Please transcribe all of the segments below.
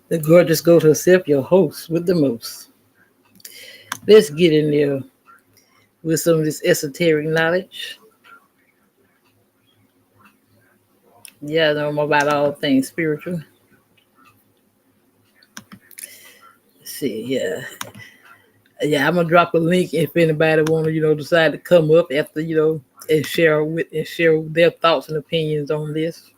The gorgeous go to herself, your host with the most. Let's get in there with some of this esoteric knowledge. Yeah, I know more about all things spiritual. Let's see, yeah, I'm gonna drop a link if anybody wanna, decide to come up after, and share their thoughts and opinions on this.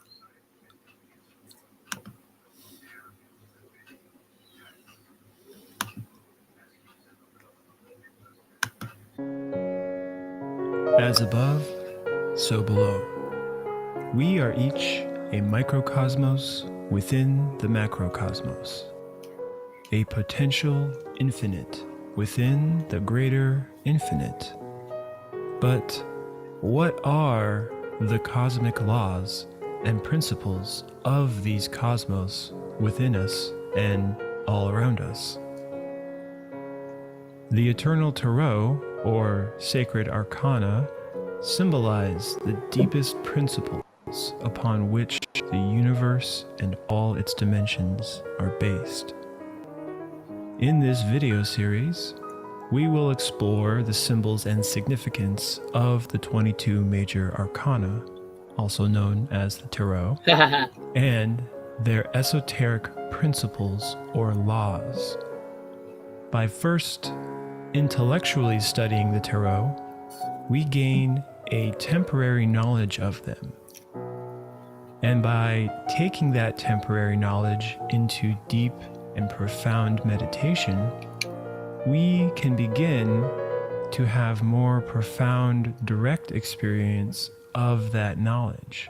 As above, so below. We are each a microcosmos within the macrocosmos, a potential infinite within the greater infinite. But what are the cosmic laws and principles of these cosmos within us and all around us? The eternal tarot, or sacred arcana, symbolize the deepest principles upon which the universe and all its dimensions are based. In this video series, we will explore the symbols and significance of the 22 major arcana, also known as the tarot, and their esoteric principles or laws. By first intellectually studying the tarot, we gain a temporary knowledge of them. And by taking that temporary knowledge into deep and profound meditation, we can begin to have more profound, direct experience of that knowledge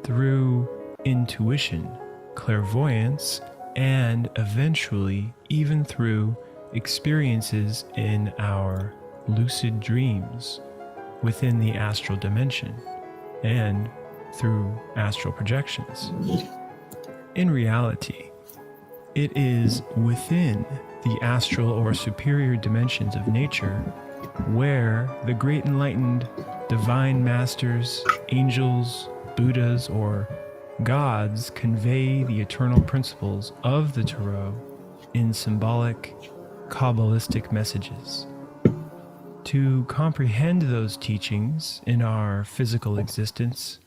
through intuition, clairvoyance, and eventually even through experiences in our lucid dreams within the astral dimension and through astral projections. In reality, it is within the astral or superior dimensions of nature where the great enlightened divine masters, angels, Buddhas, or gods convey the eternal principles of the tarot in symbolic, Kabbalistic messages. To comprehend those teachings in our physical existence,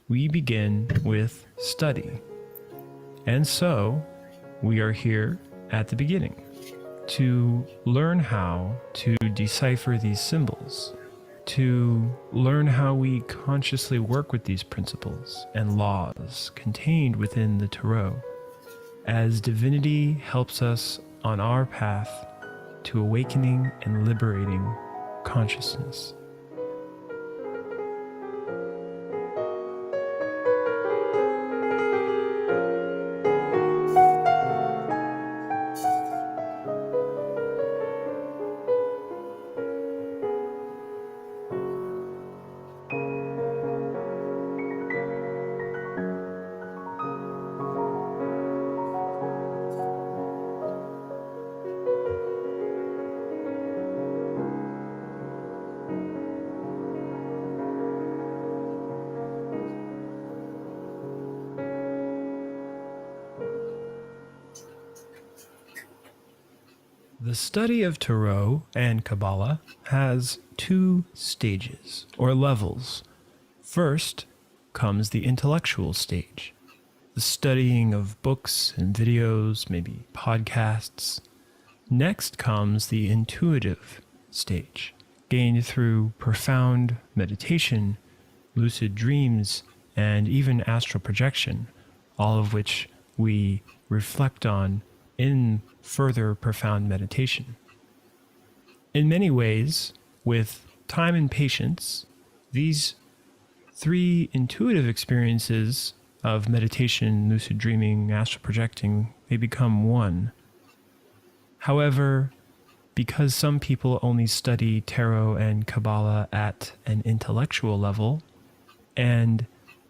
we begin with study. And so, we are here at the beginning to learn how to decipher these symbols, to learn how we consciously work with these principles and laws contained within the tarot, as divinity helps us on our path to awakening and liberating consciousness. The study of Tarot and Kabbalah has two stages, or levels. First comes the intellectual stage, the studying of books and videos, maybe podcasts. Next comes the intuitive stage, gained through profound meditation, lucid dreams, and even astral projection, all of which we reflect on in further profound meditation. In many ways, with time and patience, these three intuitive experiences of meditation, lucid dreaming, astral projecting, they become one. However, because some people only study tarot and Kabbalah at an intellectual level and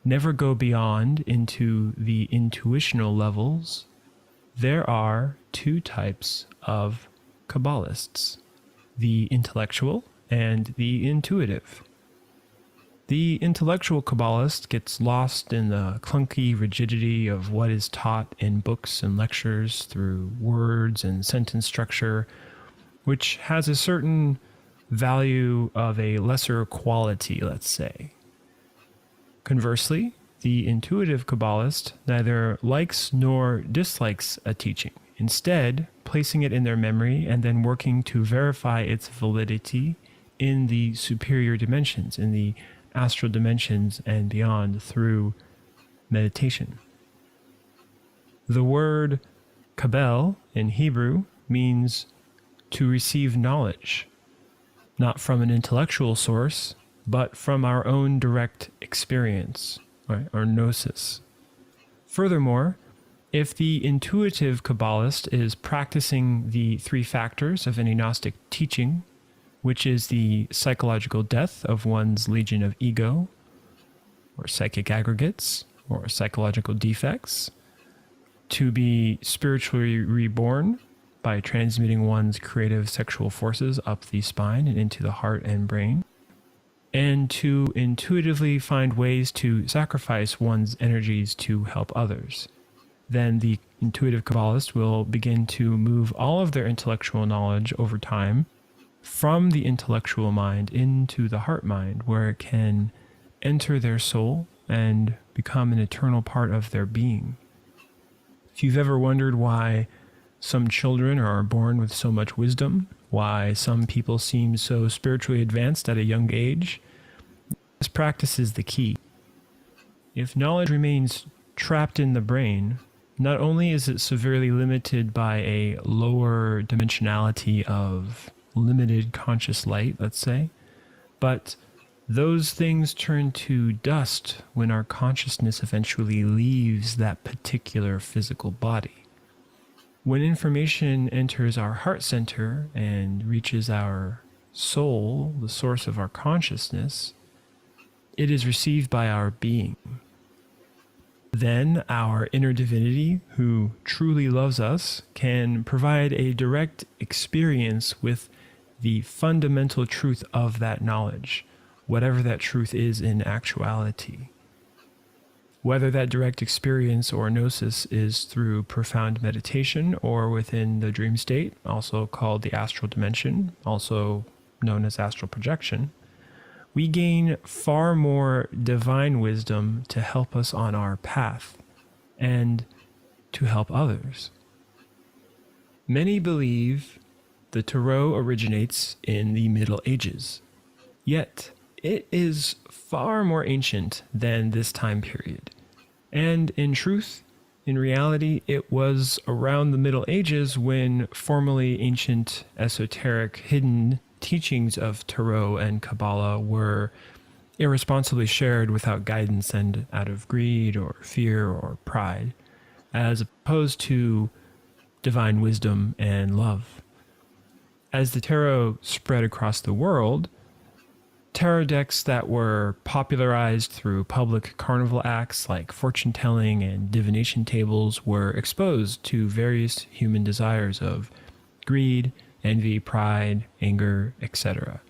never go beyond into the intuitional levels, there are two types of Kabbalists, the intellectual and the intuitive. The intellectual Kabbalist gets lost in the clunky rigidity of what is taught in books and lectures through words and sentence structure, which has a certain value of a lesser quality, let's say. Conversely, the intuitive Kabbalist neither likes nor dislikes a teaching, instead placing it in their memory and then working to verify its validity in the superior dimensions, in the astral dimensions and beyond through meditation. The word kabel in Hebrew means to receive knowledge, not from an intellectual source, but from our own direct experience, right, or gnosis. Furthermore, if the intuitive Kabbalist is practicing the three factors of any Gnostic teaching, which is the psychological death of one's legion of ego, or psychic aggregates, or psychological defects, to be spiritually reborn by transmitting one's creative sexual forces up the spine and into the heart and brain, and to intuitively find ways to sacrifice one's energies to help others, then the intuitive Kabbalist will begin to move all of their intellectual knowledge over time from the intellectual mind into the heart mind, where it can enter their soul and become an eternal part of their being. If you've ever wondered why some children are born with so much wisdom, why some people seem so spiritually advanced at a young age, this practice is the key. If knowledge remains trapped in the brain, not only is it severely limited by a lower dimensionality of limited conscious light, let's say, but those things turn to dust when our consciousness eventually leaves that particular physical body. When information enters our heart center and reaches our soul, the source of our consciousness, it is received by our being. Then our inner divinity, who truly loves us, can provide a direct experience with the fundamental truth of that knowledge, whatever that truth is in actuality. Whether that direct experience or gnosis is through profound meditation or within the dream state, also called the astral dimension, also known as astral projection, we gain far more divine wisdom to help us on our path and to help others. Many believe the Tarot originates in the Middle Ages, yet it is far more ancient than this time period. And in truth, in reality, it was around the Middle Ages when formerly ancient, esoteric, hidden teachings of Tarot and Kabbalah were irresponsibly shared without guidance and out of greed or fear or pride, as opposed to divine wisdom and love. As the tarot spread across the world, tarot decks that were popularized through public carnival acts like fortune-telling and divination tables were exposed to various human desires of greed, envy, pride, anger, etc.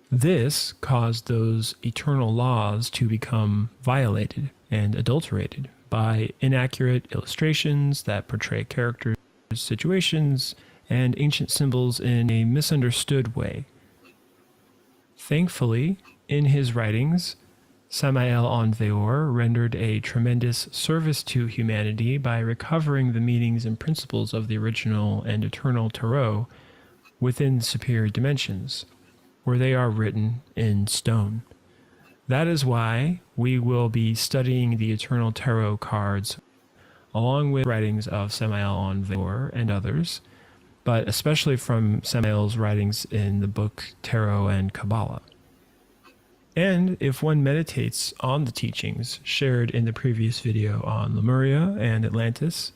This caused those eternal laws to become violated and adulterated by inaccurate illustrations that portray characters, situations, and ancient symbols in a misunderstood way. Thankfully, in his writings, Samael Aun Weor rendered a tremendous service to humanity by recovering the meanings and principles of the original and eternal tarot within superior dimensions, where they are written in stone. That is why we will be studying the eternal tarot cards along with writings of Samael Aun Weor and others, but especially from Samael's writings in the book Tarot and Kabbalah. And if one meditates on the teachings shared in the previous video on Lemuria and Atlantis,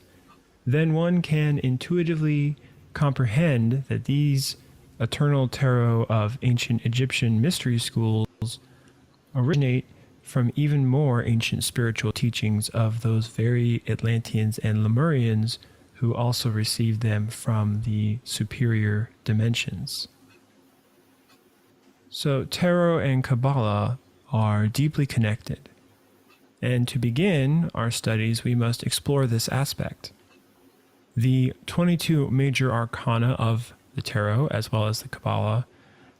then one can intuitively comprehend that these eternal tarot of ancient Egyptian mystery schools originate from even more ancient spiritual teachings of those very Atlanteans and Lemurians who also received them from the superior dimensions. So tarot and Kabbalah are deeply connected. And to begin our studies, we must explore this aspect. The 22 major arcana of the tarot, as well as the Kabbalah,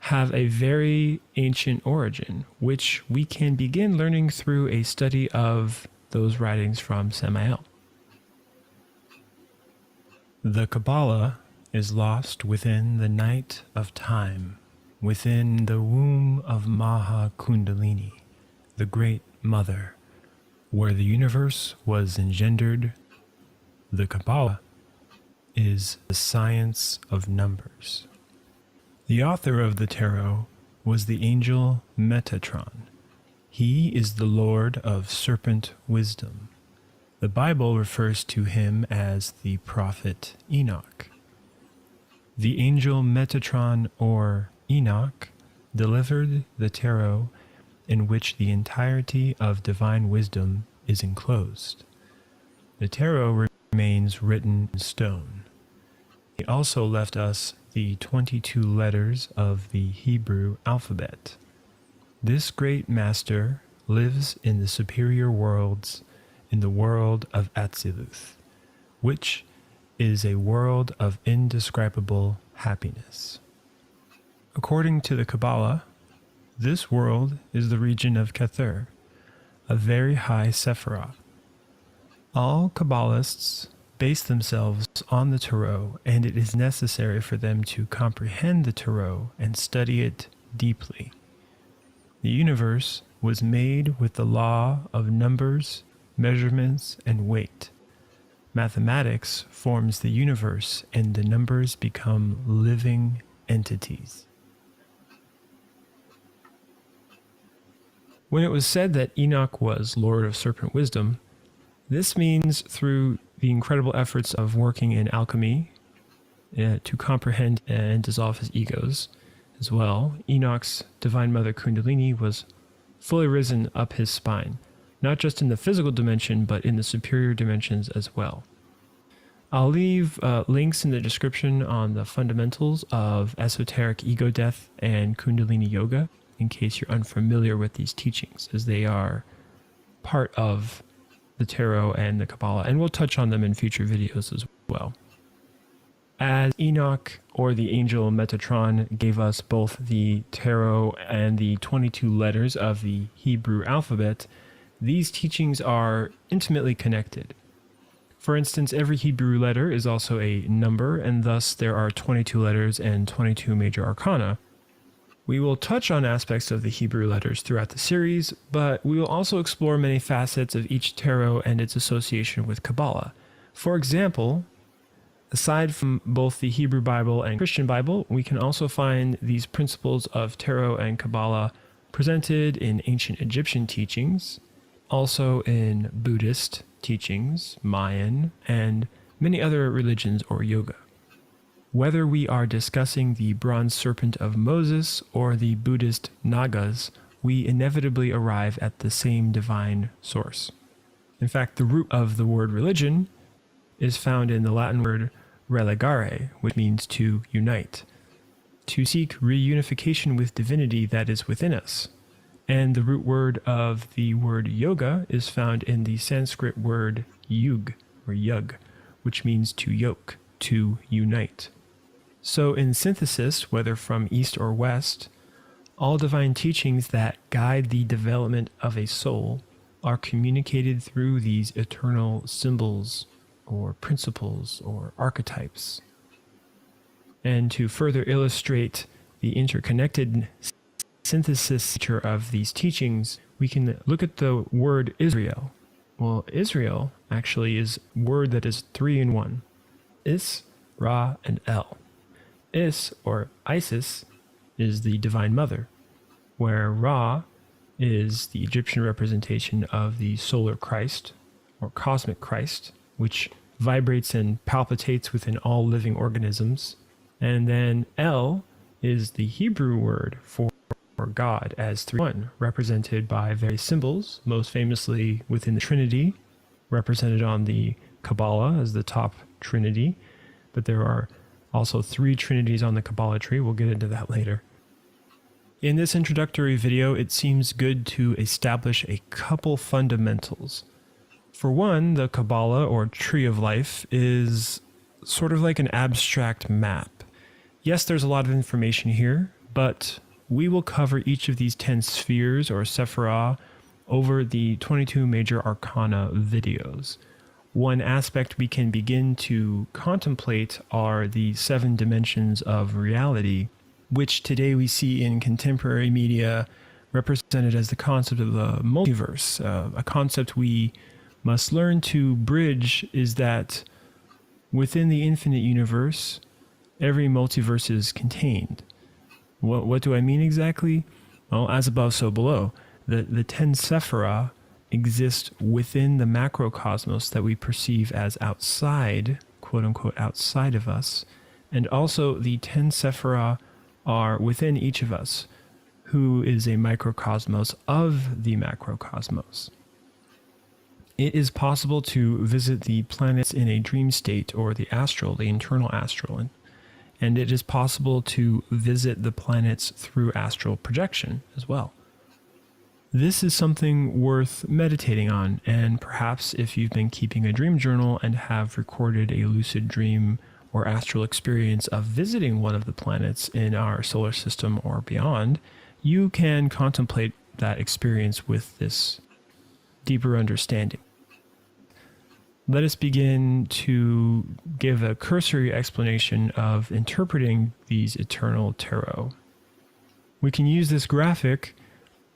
have a very ancient origin, which we can begin learning through a study of those writings from Samael. The Kabbalah is lost within the night of time, within the womb of Maha Kundalini, the Great Mother, where the universe was engendered. The Kabbalah is the science of numbers. The author of the tarot was the angel Metatron. He is the Lord of serpent wisdom. The Bible refers to him as the prophet Enoch. The angel Metatron, or Enoch, delivered the tarot, in which the entirety of divine wisdom is enclosed. The tarot remains written in stone. He also left us the 22 letters of the Hebrew alphabet. This great master lives in the superior worlds, in the world of Atziluth, which is a world of indescribable happiness. According to the Kabbalah, this world is the region of Kether, a very high Sephiroth. All Kabbalists base themselves on the tarot, and it is necessary for them to comprehend the tarot and study it deeply. The universe was made with the law of numbers, measurements, and weight. Mathematics forms the universe, and the numbers become living entities. When it was said that Enoch was Lord of Serpent Wisdom, this means through the incredible efforts of working in alchemy to comprehend and dissolve his egos as well, Enoch's Divine Mother Kundalini was fully risen up his spine, not just in the physical dimension, but in the superior dimensions as well. I'll leave links in the description on the fundamentals of esoteric ego death and Kundalini yoga, in case you're unfamiliar with these teachings, as they are part of the tarot and the Kabbalah, and we'll touch on them in future videos as well. As Enoch, or the angel Metatron, gave us both the tarot and the 22 letters of the Hebrew alphabet, these teachings are intimately connected. For instance, every Hebrew letter is also a number, and thus there are 22 letters and 22 major arcana. We will touch on aspects of the Hebrew letters throughout the series, but we will also explore many facets of each tarot and its association with Kabbalah. For example, aside from both the Hebrew Bible and Christian Bible, we can also find these principles of tarot and Kabbalah presented in ancient Egyptian teachings, also in Buddhist teachings, Mayan, and many other religions or yoga. Whether we are discussing the bronze serpent of Moses or the Buddhist Nagas, we inevitably arrive at the same divine source. In fact, the root of the word religion is found in the Latin word religare, which means to unite, to seek reunification with divinity that is within us. And the root word of the word yoga is found in the Sanskrit word yug, or yug, which means to yoke, to unite. So in synthesis, whether from east or west, all divine teachings that guide the development of a soul are communicated through these eternal symbols or principles or archetypes. And to further illustrate the interconnected synthesis nature of these teachings, we can look at the word Israel. Well, Israel actually is a word that is 3 in 1. Is, Ra, and El. Is, or Isis, is the Divine Mother, where Ra is the Egyptian representation of the solar Christ, or cosmic Christ, which vibrates and palpitates within all living organisms. And then El is the Hebrew word for God as 3-1, represented by various symbols, most famously within the Trinity, represented on the Kabbalah as the top Trinity, but there are also 3 trinities on the Kabbalah tree. We'll get into that later. In this introductory video, it seems good to establish a couple fundamentals. For one, the Kabbalah, or Tree of Life, is sort of like an abstract map. Yes, there's a lot of information here, but we will cover each of these 10 spheres, or sephirah, over the 22 major arcana videos. One aspect we can begin to contemplate are the 7 dimensions of reality, which today we see in contemporary media represented as the concept of the multiverse. A concept we must learn to bridge is that within the infinite universe, every multiverse is contained. What do I mean exactly? Well, as above, so below. The 10 sephirah exist within the macrocosmos that we perceive as outside, quote unquote, outside of us. And also the 10 sephirah are within each of us, who is a microcosmos of the macrocosmos. It is possible to visit the planets in a dream state, or the astral, the internal astral, and it is possible to visit the planets through astral projection as well. This is something worth meditating on, and perhaps if you've been keeping a dream journal and have recorded a lucid dream or astral experience of visiting one of the planets in our solar system or beyond, you can contemplate that experience with this deeper understanding. Let us begin to give a cursory explanation of interpreting these eternal tarot. We can use this graphic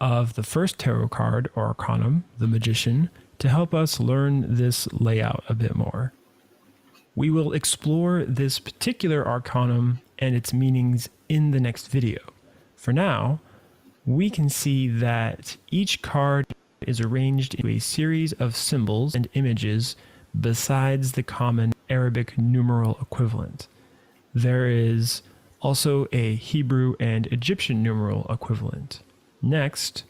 of the first tarot card, or arcanum, the Magician, to help us learn this layout a bit more. We will explore this particular arcanum and its meanings in the next video. For now, we can see that each card is arranged into a series of symbols and images besides the common Arabic numeral equivalent. There is also a Hebrew and Egyptian numeral equivalent. Next,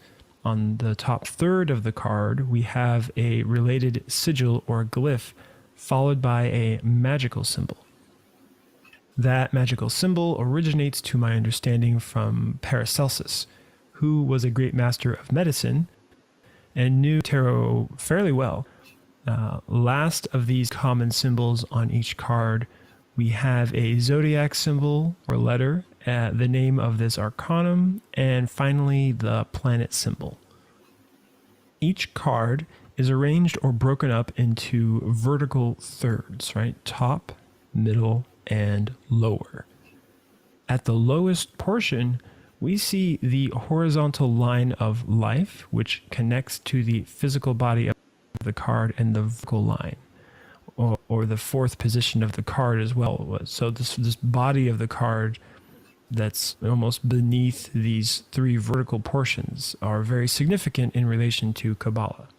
on the top third of the card, we have a related sigil or glyph, followed by a magical symbol. That magical symbol originates, to my understanding, from Paracelsus, who was a great master of medicine and knew tarot fairly well. Last of these common symbols on each card, we have a zodiac symbol or letter, the name of this arcanum, and finally the planet symbol. Each card is arranged or broken up into vertical thirds, right? Top, middle, and lower. At the lowest portion, we see the horizontal line of life, which connects to the physical body of the card, and the vertical line, or the fourth position of the card as well. So this body of the card that's almost beneath these 3 vertical portions are very significant in relation to Kabbalah.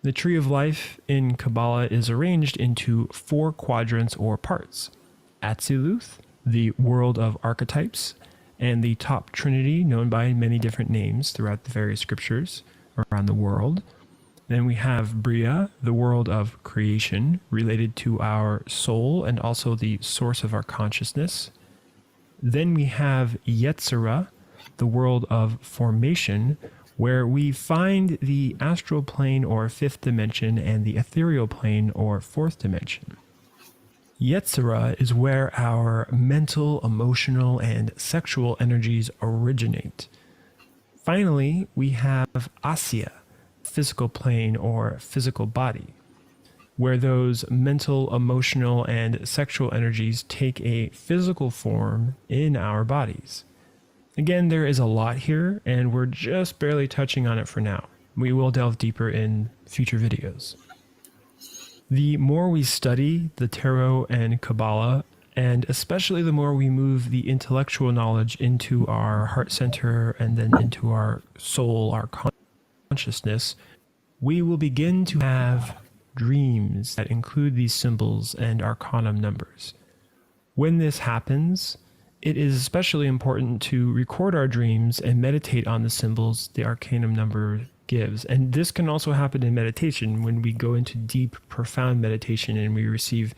The Tree of Life in Kabbalah is arranged into 4 quadrants or parts: Atziluth, the world of archetypes, and the top trinity, known by many different names throughout the various scriptures around the world. Then we have Bria, the world of creation, related to our soul and also the source of our consciousness. Then we have Yetzirah, the world of formation, where we find the astral plane or 5th dimension and the ethereal plane or 4th dimension. Yetzirah is where our mental, emotional, and sexual energies originate. Finally, we have Asya, physical plane or physical body, where those mental, emotional, and sexual energies take a physical form in our bodies. Again, there is a lot here, and we're just barely touching on it for now. We will delve deeper in future videos. The more we study the tarot and Kabbalah, and especially the more we move the intellectual knowledge into our heart center and then into our soul, our consciousness, we will begin to have dreams that include these symbols and arcanum numbers. When this happens, it is especially important to record our dreams and meditate on the symbols the arcanum number gives. And this can also happen in meditation when we go into deep, profound meditation and we receive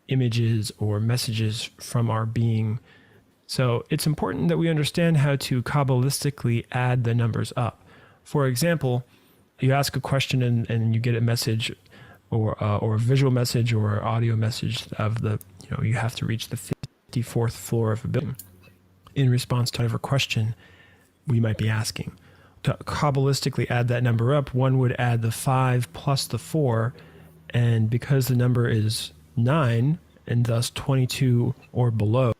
images or messages from our being So it's important that we understand how to Kabbalistically add the numbers up. For example, you ask a question and you get a message or a visual message or audio message of you have to reach the 54th floor of a building in response to whatever question we might be asking. To Kabbalistically add that number up, one would add the 5 plus the 4, and because the number is 9 and thus 22 or below,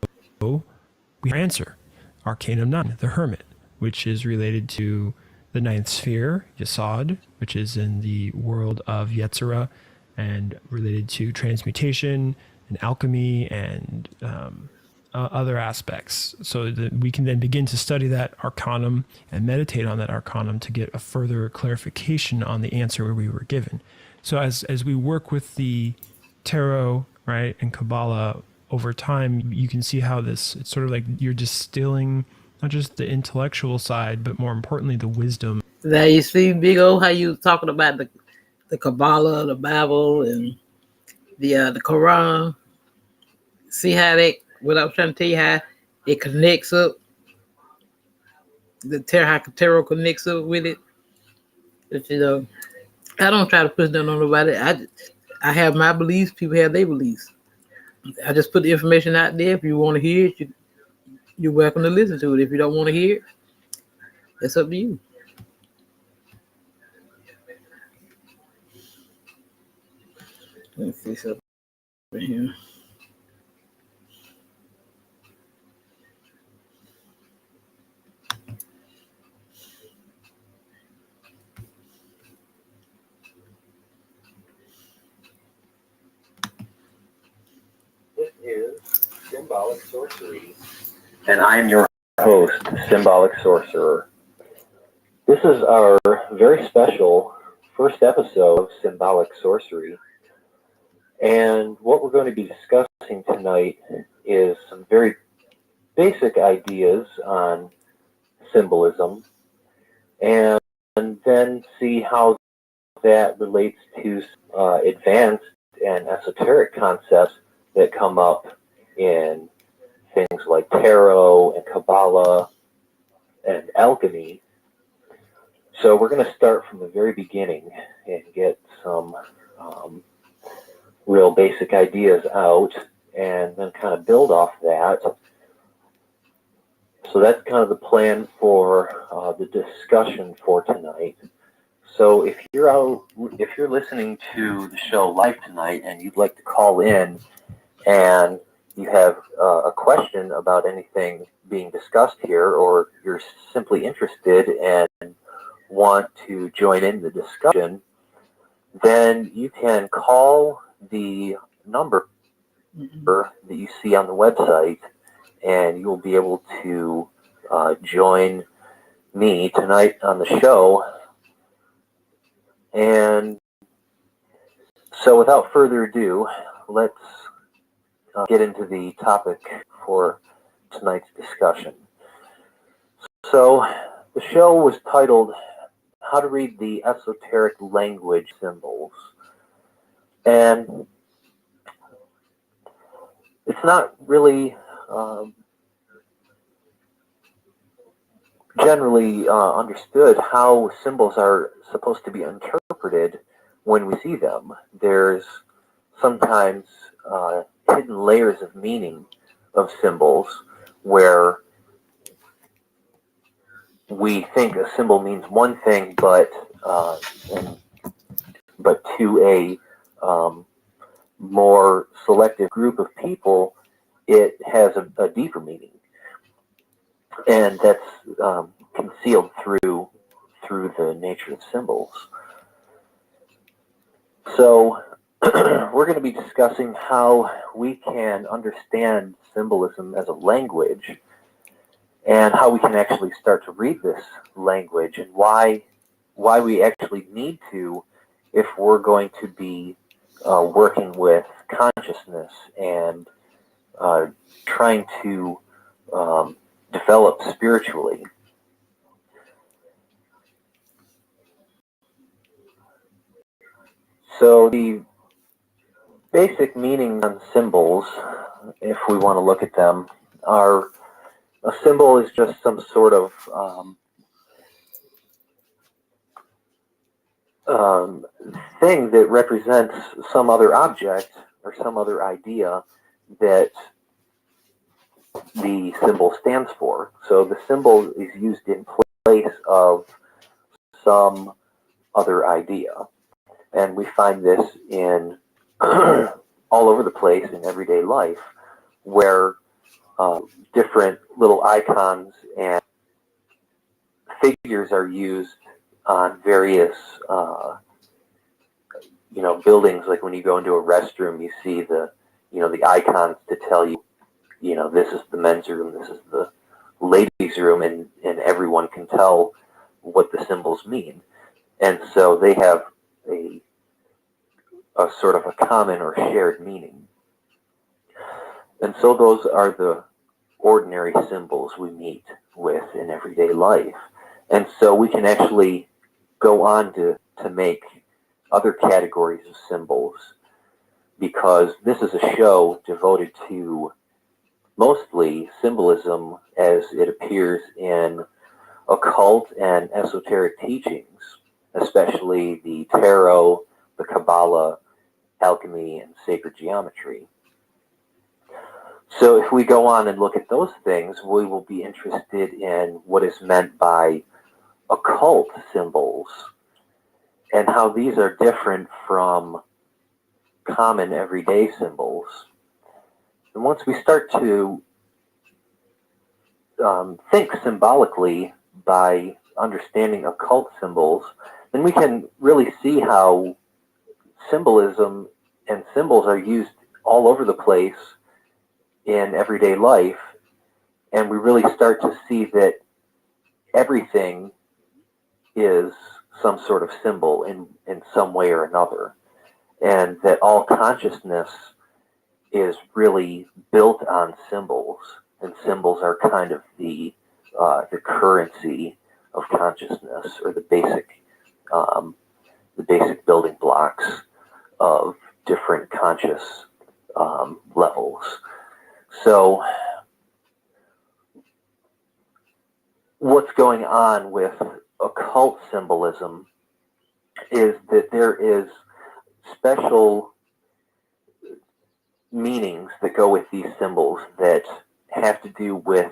we answer Arcanum 9, the Hermit, which is related to the ninth sphere, Yesod, which is in the world of Yetzirah and related to transmutation and alchemy and other aspects. So that we can then begin to study that Arcanum and meditate on that Arcanum to get a further clarification on the answer we were given. So as we work with the tarot, right, and Kabbalah over time, you can see how it's sort of like you're distilling not just the intellectual side, but more importantly, the wisdom. Now you see, Big O, how you talking about the Kabbalah, the Bible, and the Quran. See how what I was trying to tell you, how it connects up. How tarot connects up with it. But, I don't try to push down on nobody. I have my beliefs. People have their beliefs. I just put the information out there. If you want to hear it, you're welcome to listen to it. If you don't want to hear it, it's up to you. Let's see something here. This is Symbolic Sorcery, and I am your host, Symbolic Sorcerer. This is our very special first episode of Symbolic Sorcery, and what we're going to be discussing tonight is some very basic ideas on symbolism, and then see how that relates to advanced and esoteric concepts that come up in things like tarot and Kabbalah and alchemy. So we're going to start from the very beginning and get some real basic ideas out and then kind of build off that. So that's kind of the plan for the discussion for tonight. So if you're listening to the show live tonight and you'd like to call in and you have a question about anything being discussed here, or you're simply interested and want to join in the discussion, then you can call the number that you see on the website, and you'll be able to join me tonight on the show. And so without further ado, let's get into the topic for tonight's discussion. So the show was titled How to Read the Esoteric Language Symbols. And it's not really generally understood how symbols are supposed to be interpreted when we see them. There's sometimes hidden layers of meaning of symbols where we think a symbol means one thing, but to a more selective group of people, it has a deeper meaning, and that's concealed through the nature of symbols. So we're going to be discussing how we can understand symbolism as a language, and how we can actually start to read this language, and why we actually need to, if we're going to be working with consciousness and trying to develop spiritually. So the basic meaning on symbols, if we want to look at them, are a symbol is just some sort of thing that represents some other object or some other idea that the symbol stands for. So the symbol is used in place of some other idea. And we find this in all over the place in everyday life, where different little icons and figures are used on various buildings. Like when you go into a restroom, you see the icons to tell you, this is the men's room, this is the ladies' room, and everyone can tell what the symbols mean. And so they have a sort of a common or shared meaning. And so those are the ordinary symbols we meet with in everyday life. And so we can actually go on to make other categories of symbols, because this is a show devoted to mostly symbolism as it appears in occult and esoteric teachings, especially the tarot, the Kabbalah, alchemy, and sacred geometry. So if we go on and look at those things, we will be interested in what is meant by occult symbols and how these are different from common everyday symbols. And once we start to think symbolically by understanding occult symbols, then we can really see how symbolism and symbols are used all over the place in everyday life, and we really start to see that everything is some sort of symbol in some way or another, and that all consciousness is really built on symbols, and symbols are kind of the currency of consciousness, or the basic building blocks of different conscious levels. So what's going on with occult symbolism is that there is special meanings that go with these symbols that have to do with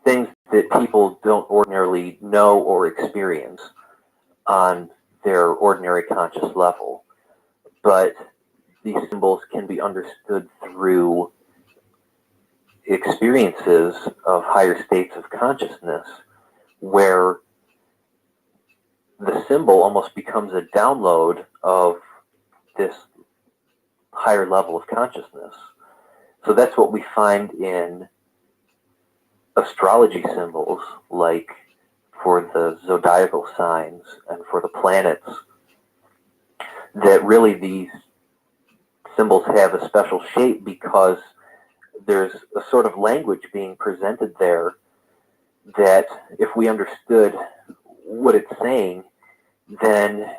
things that people don't ordinarily know or experience on their ordinary conscious level. But these symbols can be understood through experiences of higher states of consciousness, where the symbol almost becomes a download of this higher level of consciousness. So that's what we find in astrology symbols, like for the zodiacal signs and for the planets, that really these symbols have a special shape because there's a sort of language being presented there that if we understood what it's saying, then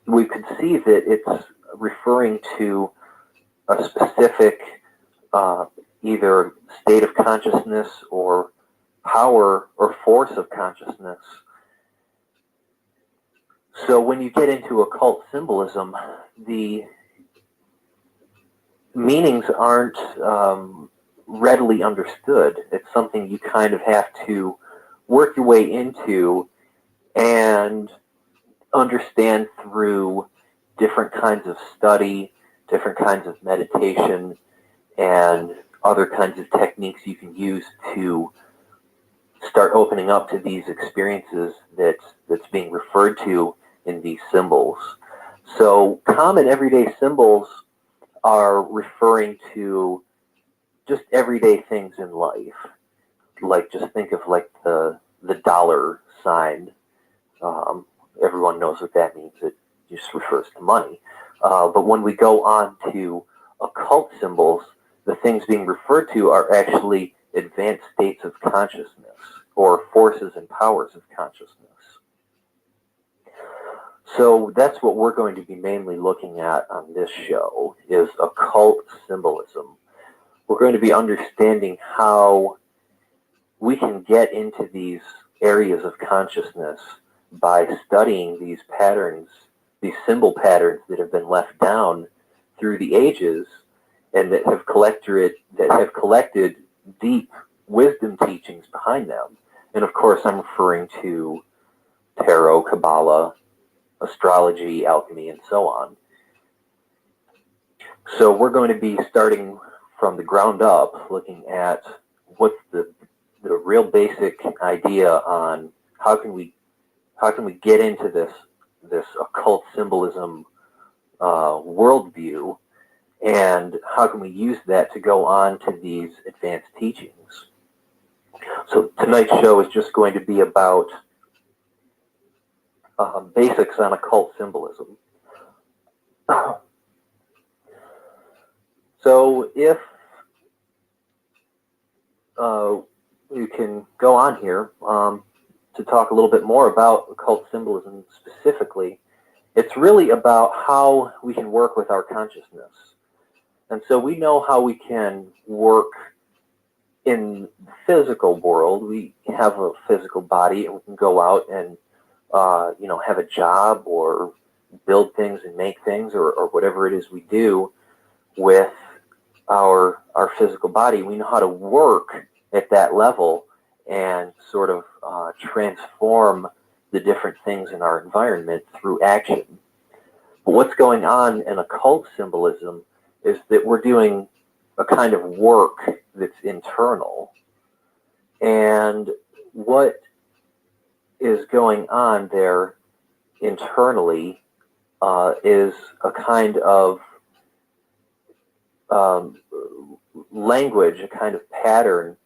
we could see that it's referring to a specific either state of consciousness or power or force of consciousness. So when you get into occult symbolism, the meanings aren't readily understood. It's something you kind of have to work your way into and understand through different kinds of study, different kinds of meditation, and other kinds of techniques you can use to start opening up to these experiences that's being referred to in these symbols. So common everyday symbols are referring to just everyday things in life. Like, just think of like the dollar sign. Everyone knows what that means. It just refers to money. But when we go on to occult symbols, the things being referred to are actually advanced states of consciousness or forces and powers of consciousness. So that's what we're going to be mainly looking at on this show, is occult symbolism. We're going to be understanding how we can get into these areas of consciousness by studying these patterns, these symbol patterns that have been left down through the ages and that have collected deep wisdom teachings behind them. And of course, I'm referring to tarot, Kabbalah, astrology, alchemy, and so on. So we're going to be starting from the ground up, looking at what's the real basic idea on how can we get into this occult symbolism worldview, and how can we use that to go on to these advanced teachings. So tonight's show is just going to be about basics on occult symbolism. So if you can go on here to talk a little bit more about occult symbolism specifically, it's really about how we can work with our consciousness. And so we know how we can work in the physical world. We have a physical body, and we can go out and have a job or build things and make things, or whatever it is we do with our physical body. We know how to work at that level and sort of transform the different things in our environment through action. But what's going on in occult symbolism is that we're doing a kind of work that's internal. And what is going on there internally is a kind of language, a kind of pattern.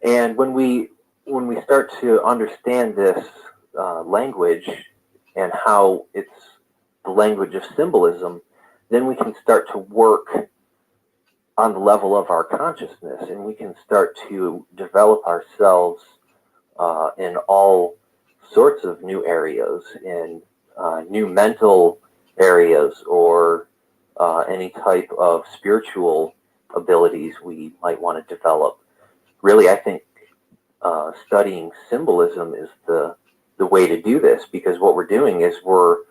And when we start to understand this language and how it's the language of symbolism, then we can start to work on the level of our consciousness, and we can start to develop ourselves in all sorts of new areas, in new mental areas, or any type of spiritual abilities we might want to develop. Really, I think studying symbolism is the way to do this, because what we're doing is we're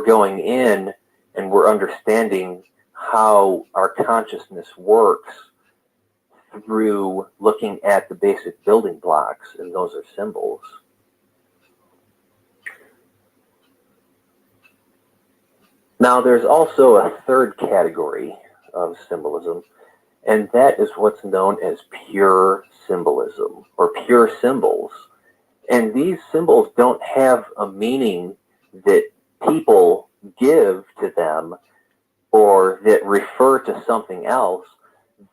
going in and we're understanding how our consciousness works through looking at the basic building blocks, and those are symbols. Now, there's also a third category of symbolism, and that is what's known as pure symbolism, or pure symbols. And these symbols don't have a meaning that people give to them or that refer to something else.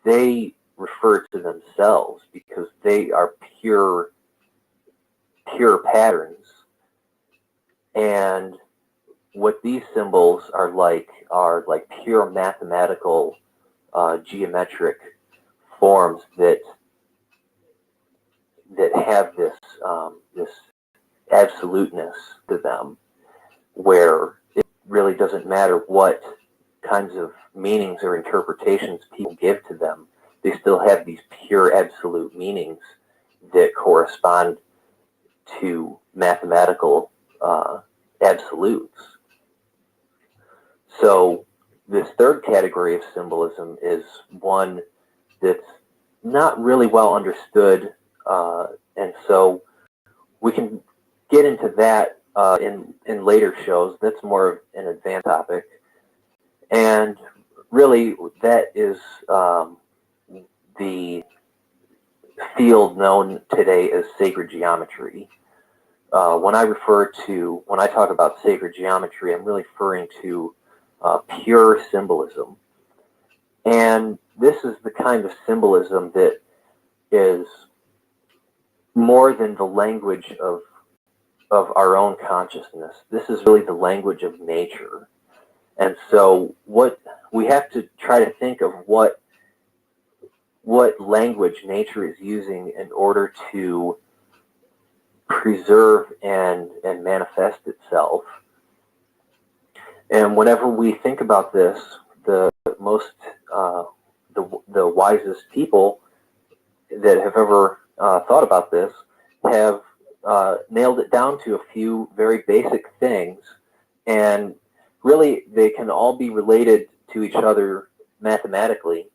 They refer to themselves because they are pure patterns. And what these symbols are like pure mathematical geometric forms that have this absoluteness to them, where it really doesn't matter what kinds of meanings or interpretations people give to them. They still have these pure absolute meanings that correspond to mathematical absolutes. So this third category of symbolism is one that's not really well understood, and so we can get into that in later shows. That's more of an advanced topic, and really that is the field known today as sacred geometry. When I talk about sacred geometry, I'm really referring to pure symbolism. And this is the kind of symbolism that is more than the language of our own consciousness. This is really the language of nature. And so what we have to try to think of what language nature is using in order to preserve and manifest itself. And whenever we think about this, the the wisest people that have ever thought about this have nailed it down to a few very basic things, and really they can all be related to each other mathematically.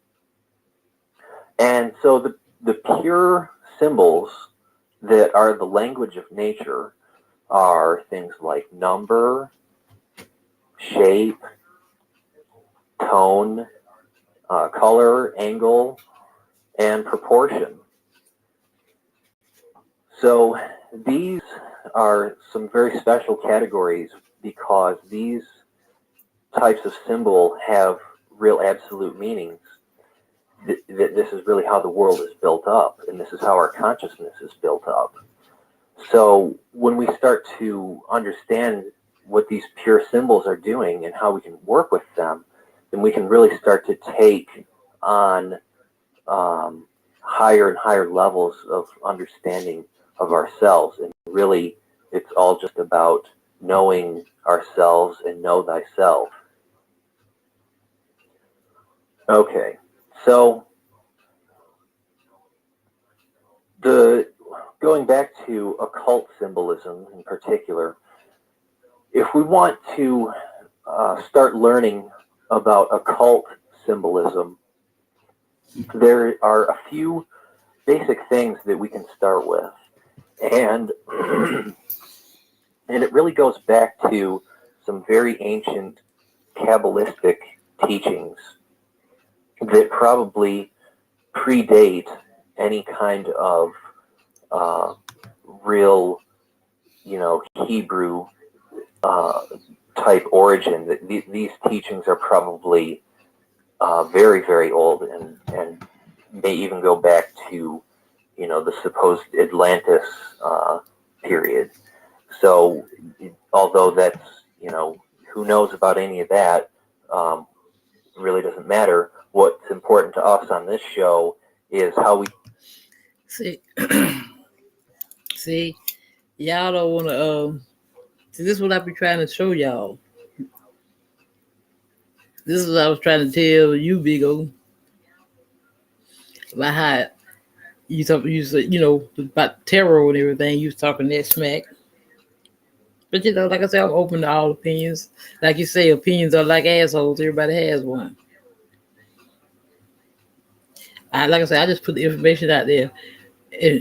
And so the pure symbols that are the language of nature are things like number, shape, tone, color, angle, and proportion. So these are some very special categories because these types of symbol have real absolute meanings. This is really how the world is built up, and this is how our consciousness is built up. So when we start to understand what these pure symbols are doing and how we can work with them, then we can really start to take on higher and higher levels of understanding of ourselves. And really, it's all just about knowing ourselves and know thyself. Okay, so going back to occult symbolism in particular, if we want to start learning about occult symbolism, there are a few basic things that we can start with. And it really goes back to some very ancient Kabbalistic teachings that probably predate any kind of real, Hebrew type origin. That these teachings are probably very, very old and may even go back to, the supposed Atlantis period. So, although that's, who knows about any of that, really doesn't matter. What's important to us on this show is how we see, y'all don't want to. See, this is what I be trying to show y'all. This is what I was trying to tell you, Big O, about how you said, about tarot and everything. You was talking that smack. But like I said, I'm open to all opinions. Like you say, opinions are like assholes. Everybody has one. Like I said, I just put the information out there and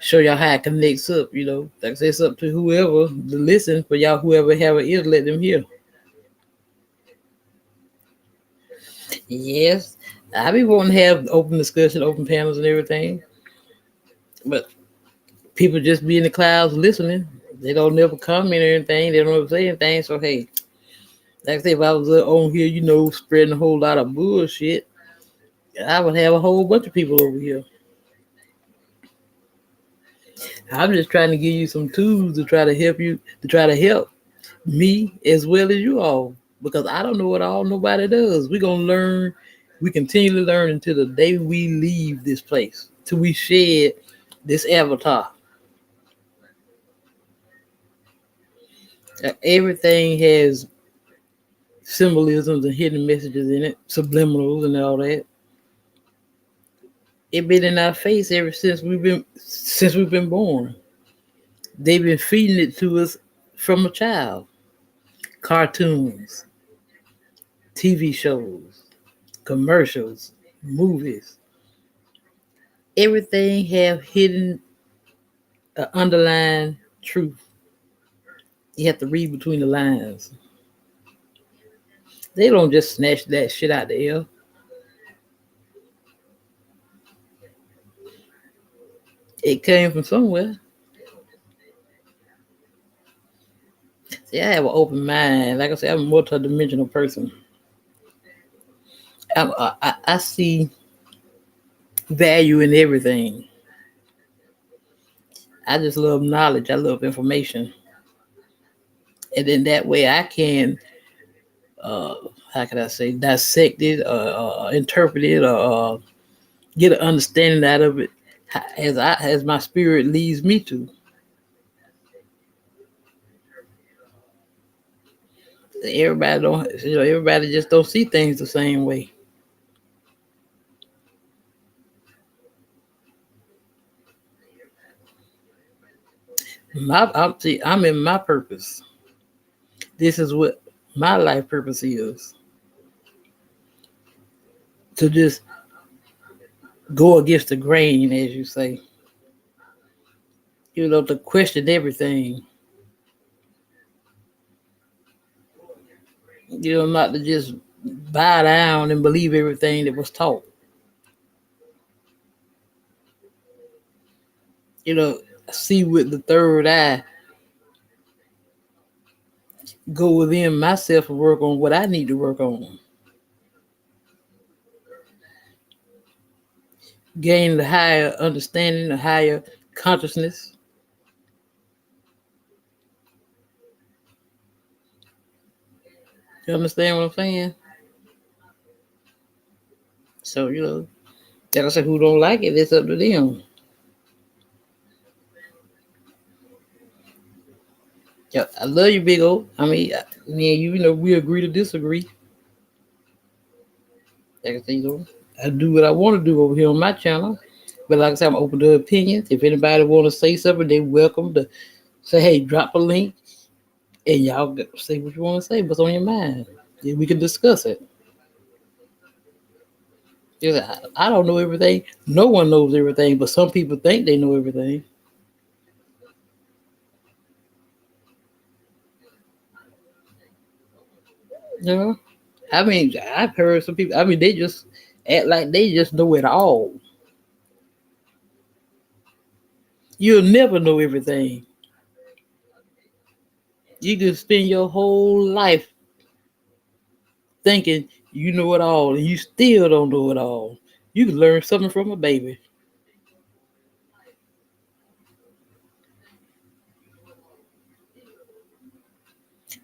show y'all how it connects up. Like I said, it's up to whoever to listen. For y'all, whoever have an ear, let them hear. Yes, I be wanting to have open discussion, open panels, and everything. But people just be in the clouds listening. They don't never comment or anything. They don't ever say anything. So hey, like I said, if I was on here, spreading a whole lot of bullshit, I would have a whole bunch of people over here. I'm just trying to give you some tools to try to help you, to try to help me as well as you all, because I don't know it all. Nobody does. We're going to learn. We continue to learn until the day we leave this place, till we shed this avatar. Everything has symbolisms and hidden messages in it, subliminals and all that. It been in our face ever since we've been born. They've been feeding it to us from a child. Cartoons, TV shows, commercials, movies. Everything have hidden underlying truth. You have to read between the lines. They don't just snatch that shit out the air. It came from somewhere. See, I have an open mind. Like I said, I'm a multi-dimensional person. I see value in everything. I just love knowledge. I love information. And then that way I can, how can I say, dissect it, interpret it, or get an understanding out of it as my spirit leads me to. Everybody just don't see things the same way. I'm in my purpose. This is what my life purpose is. To just go against the grain, as you say. To question everything. Not to just bow down and believe everything that was taught. See with the third eye, go within myself and work on what I need to work on. Gain the higher understanding, the higher consciousness. You understand what I'm saying? So, like I said, who don't like it, it's up to them. Yeah, I love you, Big O. I mean, me and you, we agree to disagree. Like I say, I do what I want to do over here on my channel. But like I said, I'm open to opinions. If anybody want to say something, they're welcome to say, hey, drop a link. And y'all say what you want to say, what's on your mind. Yeah, we can discuss it. Yeah, I don't know everything. No one knows everything, but some people think they know everything. I mean, I've heard some people, they just act like they just know it all. You'll never know everything. You can spend your whole life thinking you know it all, and you still don't know it all. You can learn something from a baby.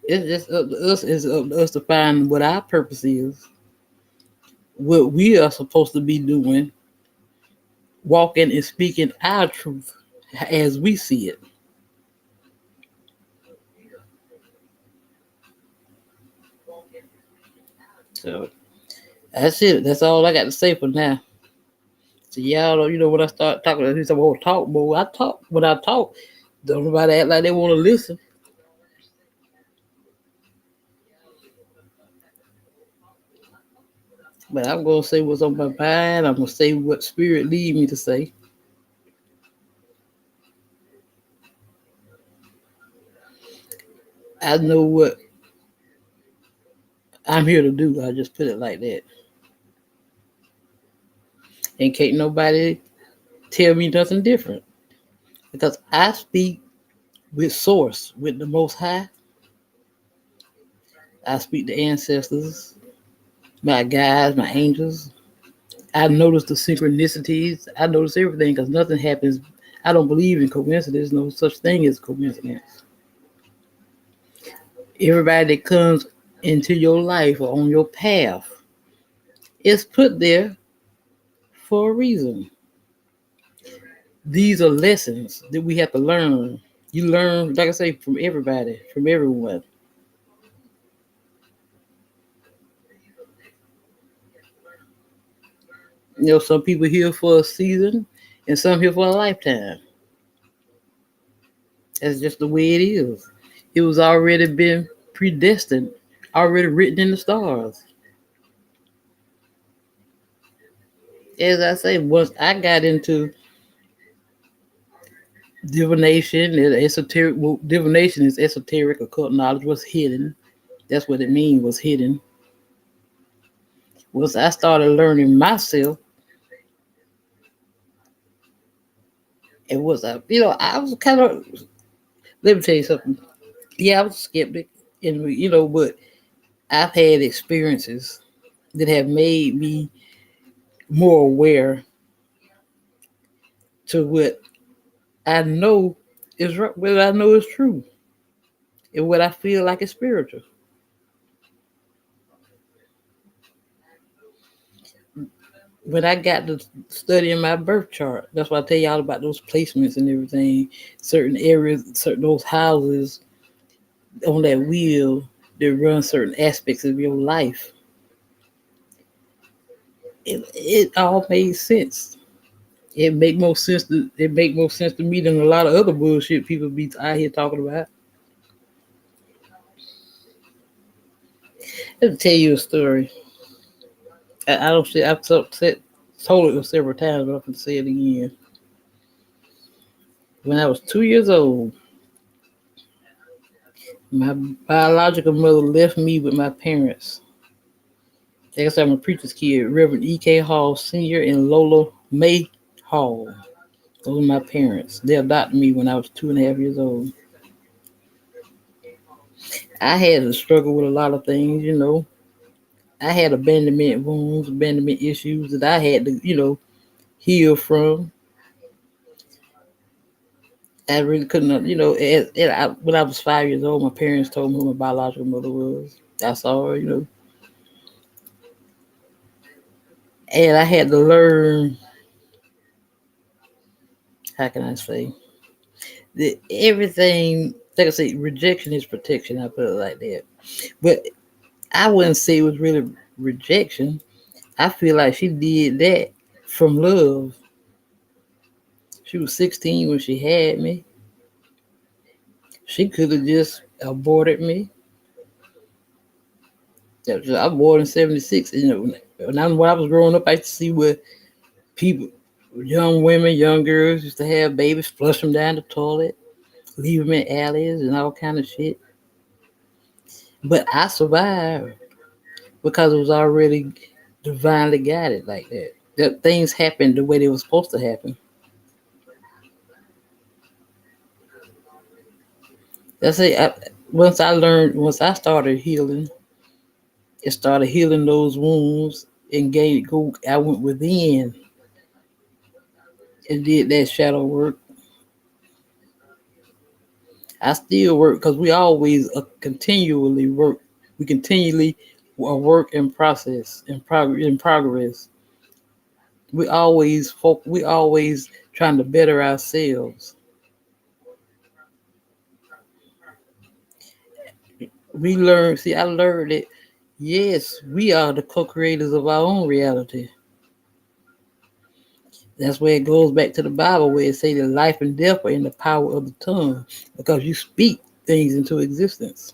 It's just up to us. It's up to us to find what our purpose is, what we are supposed to be doing, walking and speaking our truth as we see it. So that's it. That's all I got to say for now. So y'all, when I start talking, I say, "Oh, talk, boy." I talk. When I talk, don't nobody act like they want to listen. But I'm gonna say what's on my mind. I'm gonna say what spirit lead me to say. I know what I'm here to do. I just put it like that. And can't nobody tell me nothing different. Because I speak with source, with the most high. I speak to ancestors, my guides, my angels. I notice the synchronicities. I notice everything because nothing happens. I don't believe in coincidence. No such thing as coincidence. Everybody that comes into your life or on your path is put there for a reason. These are lessons that we have to learn. You learn, like I say, from everybody, from everyone. Some people here for a season and some here for a lifetime. That's just the way it is. It was already been predestined, already written in the stars. As I say, once I got into divination, esoteric, divination is esoteric, occult knowledge was hidden. That's what it means, was hidden. Once I started learning myself, it was I was kind of, let me tell you something. Yeah, I was a skeptic, and but I've had experiences that have made me more aware to what I know is right, what I know is true, and what I feel like is spiritual. When I got to studying my birth chart, that's why I tell y'all about those placements and everything, certain areas, certain those houses on that wheel that run certain aspects of your life. It all made sense. It make more sense to me than a lot of other bullshit people be out here talking about. Let me tell you a story. I don't say I've told it several times, but I'm gonna say it again. When I was 2 years old, my biological mother left me with my parents. Like I said, I'm a preacher's kid, Reverend E.K. Hall Sr. and Lola May Hall. Those are my parents. They adopted me when I was 2.5 years old. I had to struggle with a lot of things, you know. I had abandonment wounds, abandonment issues that I had to, heal from. I really couldn't, when I was 5 years old, my parents told me who my biological mother was. I saw her, and I had to learn, how can I say, that everything, like I say, rejection is protection. I put it like that. But I wouldn't say it was really rejection. I feel like she did that from love. She was 16 when she had me. She could have just aborted me. I was born in '76. When I was growing up, I used to see where people, young women, young girls used to have babies, flush them down the toilet, leave them in alleys and all kind of shit. But I survived because it was already divinely guided like that. That things happened the way they were supposed to happen. That's it. Once I started healing, it started healing those wounds and I went within and did that shadow work. I still work because we always continually work. We continually work in process, in progress. We always trying to better ourselves. I learned that yes, we are the co-creators of our own reality. That's where it goes back to the Bible where it says that life and death are in the power of the tongue because you speak things into existence.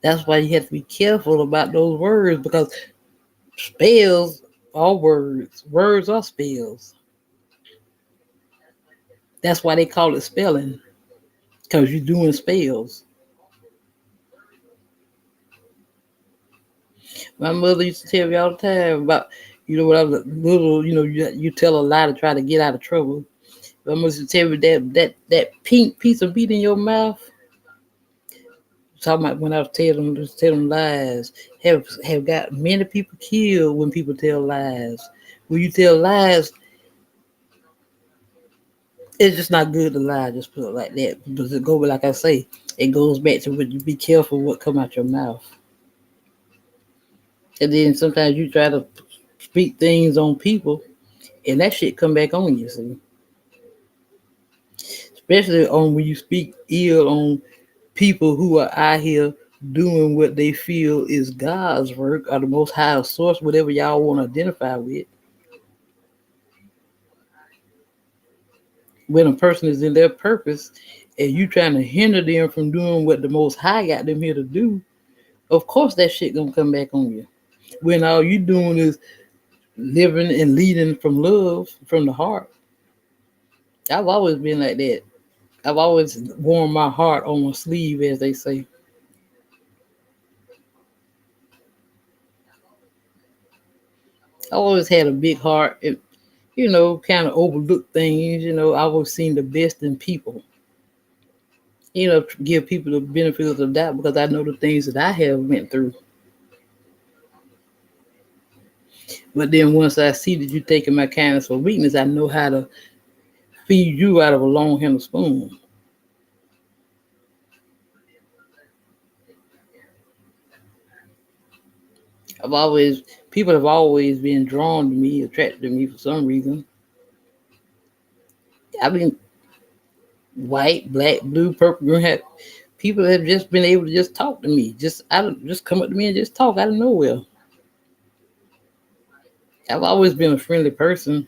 That's why you have to be careful about those words because spells are words. Words are spells. That's why they call it spelling because you're doing spells. My mother used to tell me all the time about, when I was little, you tell a lie to try to get out of trouble. My mother used to tell me that pink piece of meat in your mouth. Talking about when I was telling lies, have got many people killed when people tell lies. When you tell lies, it's just not good to lie. Just put it like that. But it go, like I say, it goes back to what you be careful what come out your mouth. And then sometimes you try to speak things on people, and that shit come back on you. See, especially on when you speak ill on people who are out here doing what they feel is God's work or the most high source, whatever y'all want to identify with. When a person is in their purpose and you trying to hinder them from doing what the most high got them here to do, of course that shit gonna come back on you. When all you doing is living and leading from love, from the heart. I've always been like that. I've always worn my heart on my sleeve, as they say. I always had a big heart. Kind of overlook things. I always seen the best in people. Give people the benefit of the doubt because I know the things that I have went through. But then once I see that you're taking my kindness for weakness, I know how to feed you out of a long-handled spoon. People have always been drawn to me, attracted to me for some reason. I mean, white, black, blue, purple, green. People have just been able to just talk to me, just come up to me and just talk out of nowhere. I've always been a friendly person,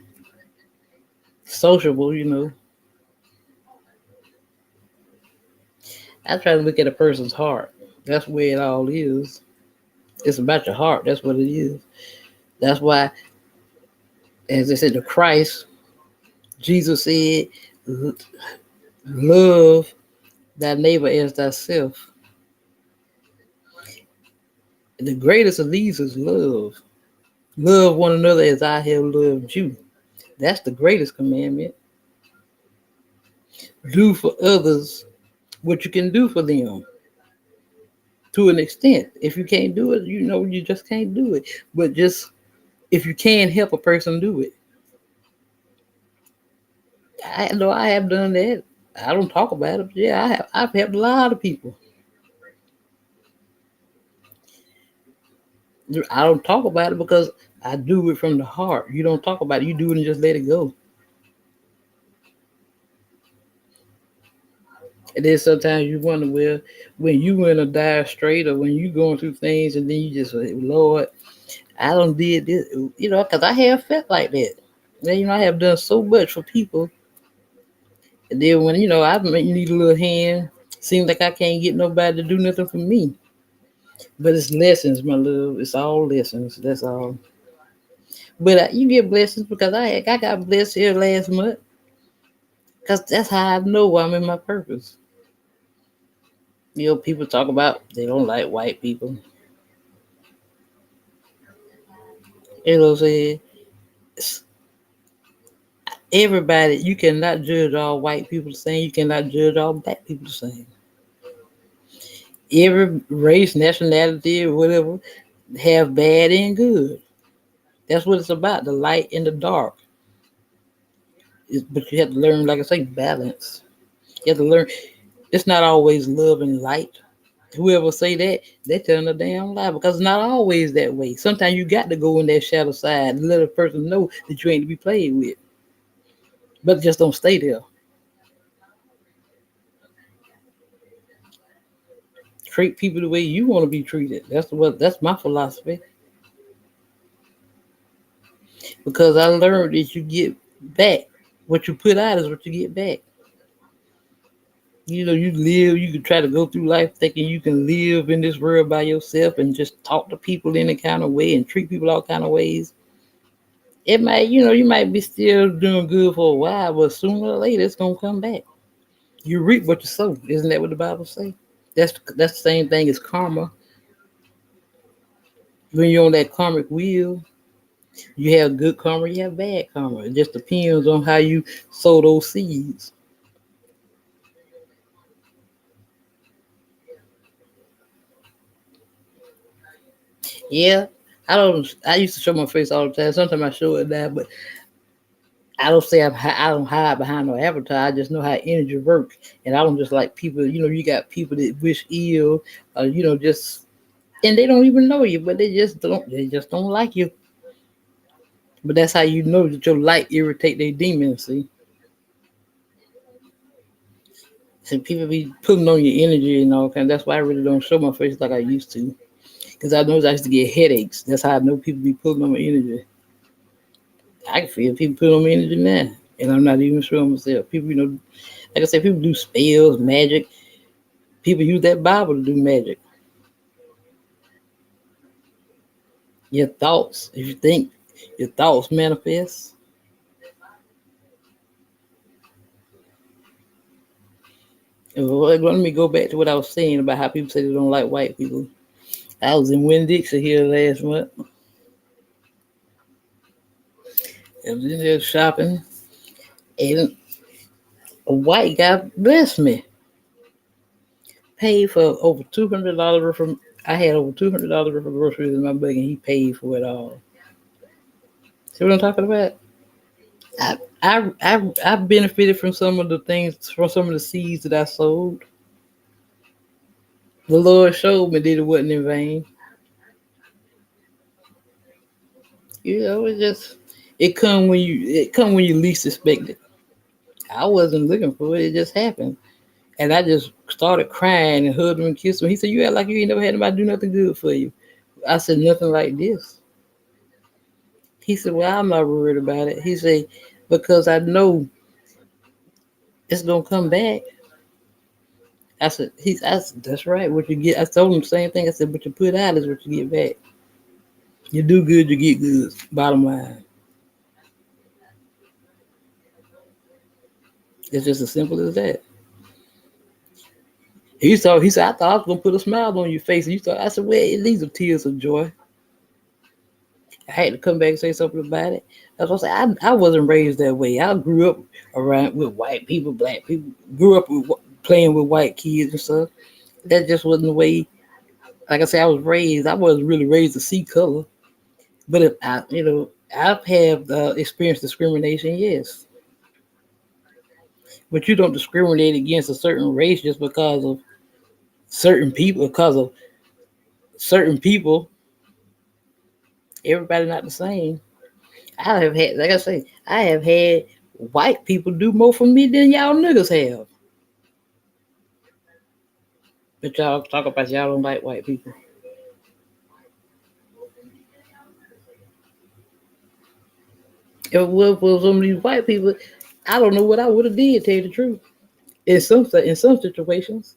sociable, I try to look at a person's heart. That's where it all is. It's about your heart. That's what it is. That's why, as I said, the Christ, Jesus said, love thy neighbor as thyself. The greatest of these is love. Love one another as I have loved you. That's the greatest commandment. Do for others what you can do for them to an extent. If you can't do it, you just can't do it. But just if you can help a person do it. I know I have done that. I don't talk about it, but yeah, I've helped a lot of people. I don't talk about it because I do it from the heart. You don't talk about it, you do it and just let it go. And then sometimes you wonder, well, when you in a dire strait or when you going through things and then you just say, Lord, I don't did this, because I have felt like that. And, I have done so much for people. And then when, I need a little hand, seems like I can't get nobody to do nothing for me. But it's lessons, my love. It's all lessons. That's all. But you get blessings because I got blessed here last month. Because that's how I know I'm in my purpose. People talk about they don't like white people. You know what I'm saying? Everybody, you cannot judge all white people the same. You cannot judge all black people the same. Every race, nationality, or whatever, have bad and good. That's what it's about, the light and the dark. But you have to learn, like I say, balance. You have to learn. It's not always love and light. Whoever say that, they're telling a damn lie because it's not always that way. Sometimes you got to go in that shadow side and let a person know that you ain't to be played with. But just don't stay there. Treat people the way you want to be treated. That's my philosophy. Because I learned that you get back. What you put out is what you get back. You can try to go through life thinking you can live in this world by yourself and just talk to people in a kind of way and treat people all kind of ways. It might, you might be still doing good for a while, but sooner or later it's gonna come back. You reap what you sow. Isn't that what the Bible say? That's the same thing as karma. When you're on that karmic wheel, you have good karma, you have bad karma. It just depends on how you sow those seeds. Yeah, I used to show my face all the time. Sometimes I show it now, but I don't say I don't hide behind no avatar. I just know how energy works, and I don't just like people. You got people that wish ill, just and they don't even know you, but they just don't like you. But that's how you know that your light irritate their demons. See, so people be putting on your energy and all kind. That's why I really don't show my face like I used to, because I know I used to get headaches. That's how I know people be putting on my energy. I can feel people put on my energy now, and I'm not even sure myself. People, like I said, people do spells, magic. People use that Bible to do magic. Your thoughts, if you think, your thoughts manifest. Well, let me go back to what I was saying about how people say they don't like white people. I was in Winn-Dixie here last month. I was in there shopping, and a white guy blessed me. Paid for over $200 worth of. I had over $200 worth of groceries in my bag, and he paid for it all. See what I'm talking about? I benefited from some of the things, from some of the seeds that I sowed. The Lord showed me that it wasn't in vain. It come when you least expect it. I wasn't looking for it; it just happened, and I just started crying and hugged him and kissed him. He said, "You act like you ain't never had anybody do nothing good for you." I said, "Nothing like this." He said, well, I'm not worried about it. He said, because I know it's gonna come back. I said, that's right. What you get, I told him the same thing. I said, what you put out is what you get back. You do good, you get good. Bottom line. It's just as simple as that. He said, I thought I was gonna put a smile on your face. And you thought, I said, well, these are tears of joy. I had to come back and say something about it. That's what I say. I wasn't raised that way. I grew up around with white people, black people. Grew up playing with white kids and stuff. That just wasn't the way. Like I said, I was raised. I wasn't really raised to see color, but if I've had experienced discrimination. Yes, but you don't discriminate against a certain race just because of certain people. Because of certain people, everybody not the same. I have had, like I say, I have had white people do more for me than y'all niggas have. But y'all talk about y'all don't like white people. If it was for some of these white people, I don't know what I would have did. Tell you the truth, in some situations,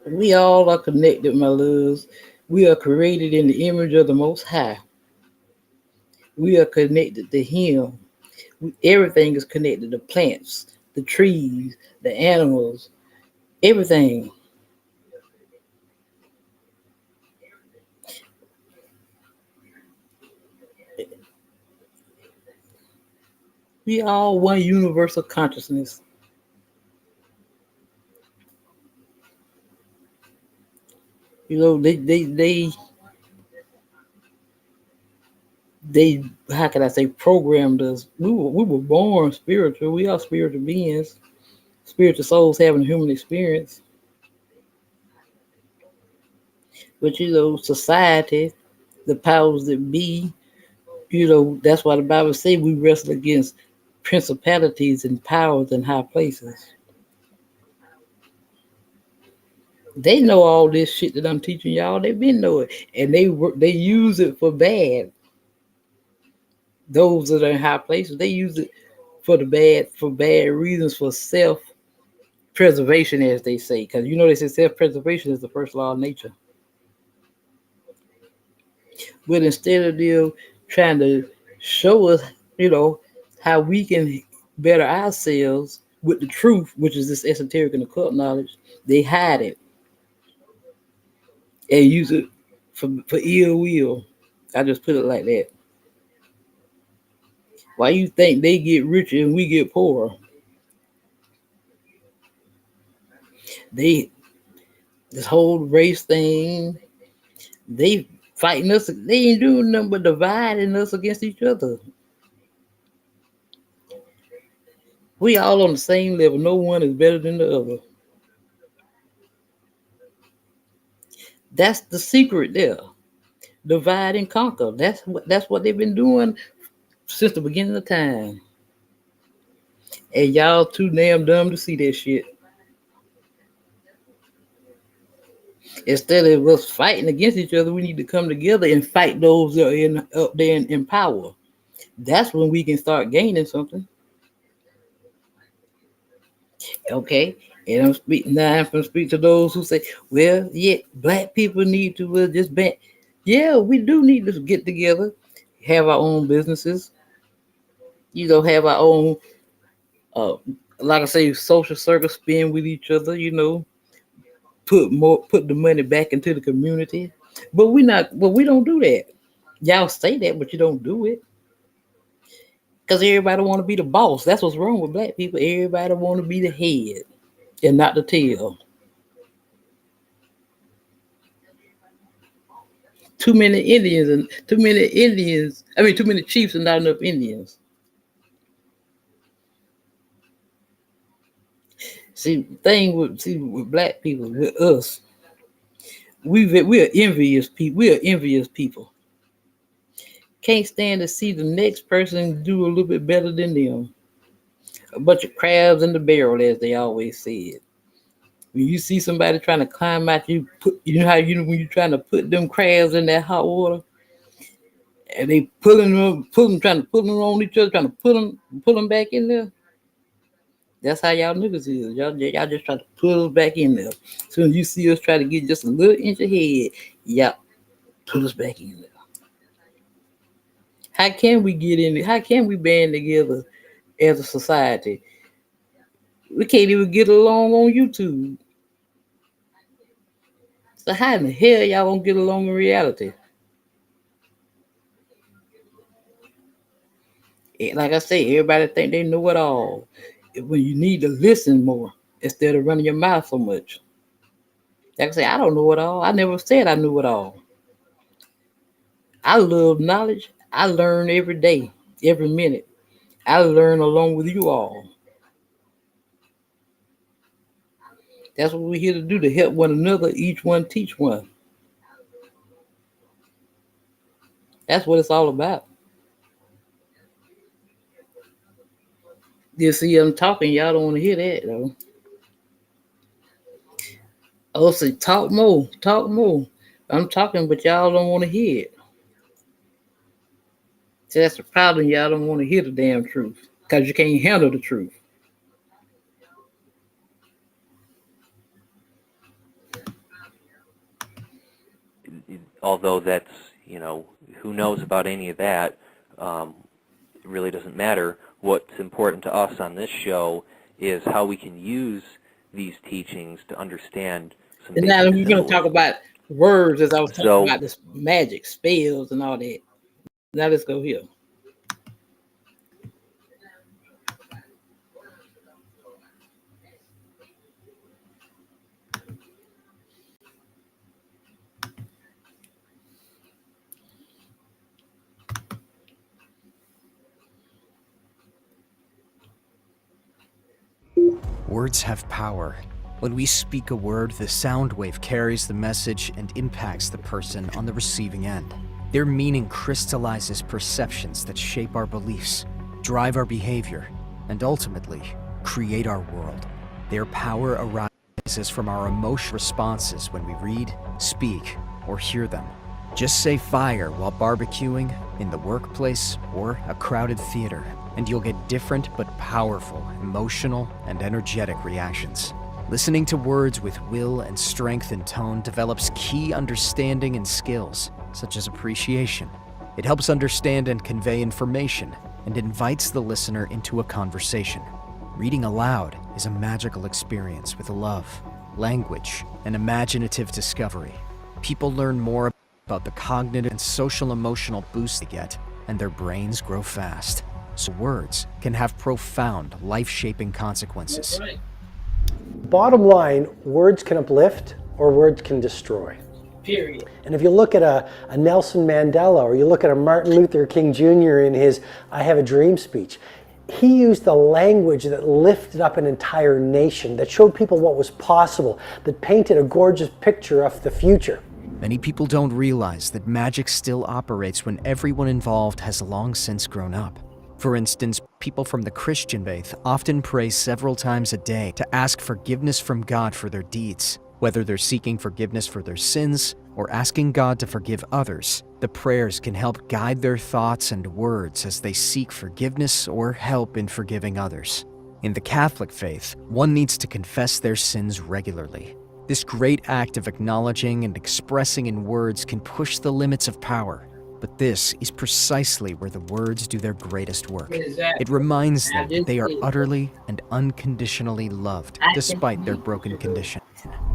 we all are connected, my loves. We are created in the image of the Most High. We are connected to Him. Everything is connected. The plants, the trees, the animals, everything. We all one universal consciousness. They how can I say programmed us. We were born spiritual. We are spiritual beings, spiritual souls having a human experience. But society, the powers that be, that's why the Bible says we wrestle against principalities and powers in high places. They know all this shit that I'm teaching y'all. They've been know it, and they use it for bad. Those that are in high places, they use it for bad reasons, for self-preservation, as they say. Because they say self-preservation is the first law of nature. But instead of them trying to show us, how we can better ourselves with the truth, which is this esoteric and occult knowledge, they hide it and use it for ill will. I just put it like that. Why you think they get richer and we get poorer? This whole race thing, they fighting us. They ain't doing nothing but dividing us against each other. We all on the same level. No one is better than the other. That's the secret there. Divide and conquer. That's what they've been doing since the beginning of time. And y'all too damn dumb to see that shit. Instead of us fighting against each other, we need to come together and fight those that are up there in power. That's when we can start gaining something. Okay, and I'm speaking to those who say, well, yeah, black people need to just ban. Yeah, we do need to get together, have our own businesses, have our own, like I say, social circle, spend with each other, put the money back into the community. But we don't do that. Y'all say that, but you don't do it. Because everybody want to be the boss. That's what's wrong with black people. Everybody want to be the head and not the tail. Too many chiefs and not enough Indians. See, the thing with black people, with us, we're envious people. We are envious people. Can't stand to see the next person do a little bit better than them. A bunch of crabs in the barrel, as they always said. When you see somebody trying to climb out, when you're trying to put them crabs in that hot water, And they pulling them, trying to pull them on each other, trying to pull them back in there. That's how y'all niggas is. Y'all just try to pull us back in there. Soon as you see us try to get just a little inch ahead, y'all pull us back in there. How can we get in it? How can we band together as a society? We can't even get along on YouTube. So how in the hell y'all gonna get along in reality? Like I say, everybody think they know it all. When you need to listen more instead of running your mouth so much. Like I say, I don't know it all. I never said I knew it all. I love knowledge. I learn every day, every minute. I learn along with you all. That's what we're here to do, to help one another, each one teach one. That's what it's all about. You see, I'm talking, y'all don't want to hear that, though. Oh, say, talk more, talk more. I'm talking, but y'all don't want to hear it. See, that's the problem. Y'all don't want to hear the damn truth because you can't handle the truth. Although that's, who knows about any of that, it really doesn't matter. What's important to us on this show is how we can use these teachings to understand some And basic now we're going to symbolism. talk about words, as I was talking about this magic, spells, and all that. Now let's go here. Words have power. When we speak a word, the sound wave carries the message and impacts the person on the receiving end. Their meaning crystallizes perceptions that shape our beliefs, drive our behavior, and ultimately create our world. Their power arises from our emotional responses when we read, speak, or hear them. Just say fire while barbecuing, in the workplace, or a crowded theater, and you'll get different but powerful emotional and energetic reactions. Listening to words with will and strength in tone develops key understanding and skills, such as appreciation. It helps understand and convey information, and invites the listener into a conversation. Reading aloud is a magical experience with love, language, and imaginative discovery. People learn more about the cognitive and social emotional boosts they get, and their brains grow fast. So words can have profound, life-shaping consequences. Bottom line, words can uplift or words can destroy. Period. And if you look at a Nelson Mandela, or you look at a Martin Luther King Jr. in his I Have a Dream speech, he used the language that lifted up an entire nation, that showed people what was possible, that painted a gorgeous picture of the future. Many people don't realize that magic still operates when everyone involved has long since grown up. For instance, people from the Christian faith often pray several times a day to ask forgiveness from God for their deeds. Whether they're seeking forgiveness for their sins or asking God to forgive others, the prayers can help guide their thoughts and words as they seek forgiveness or help in forgiving others. In the Catholic faith, one needs to confess their sins regularly. This great act of acknowledging and expressing in words can push the limits of power. But this is precisely where the words do their greatest work. Exactly. It reminds them that they are utterly and unconditionally loved, despite their broken condition.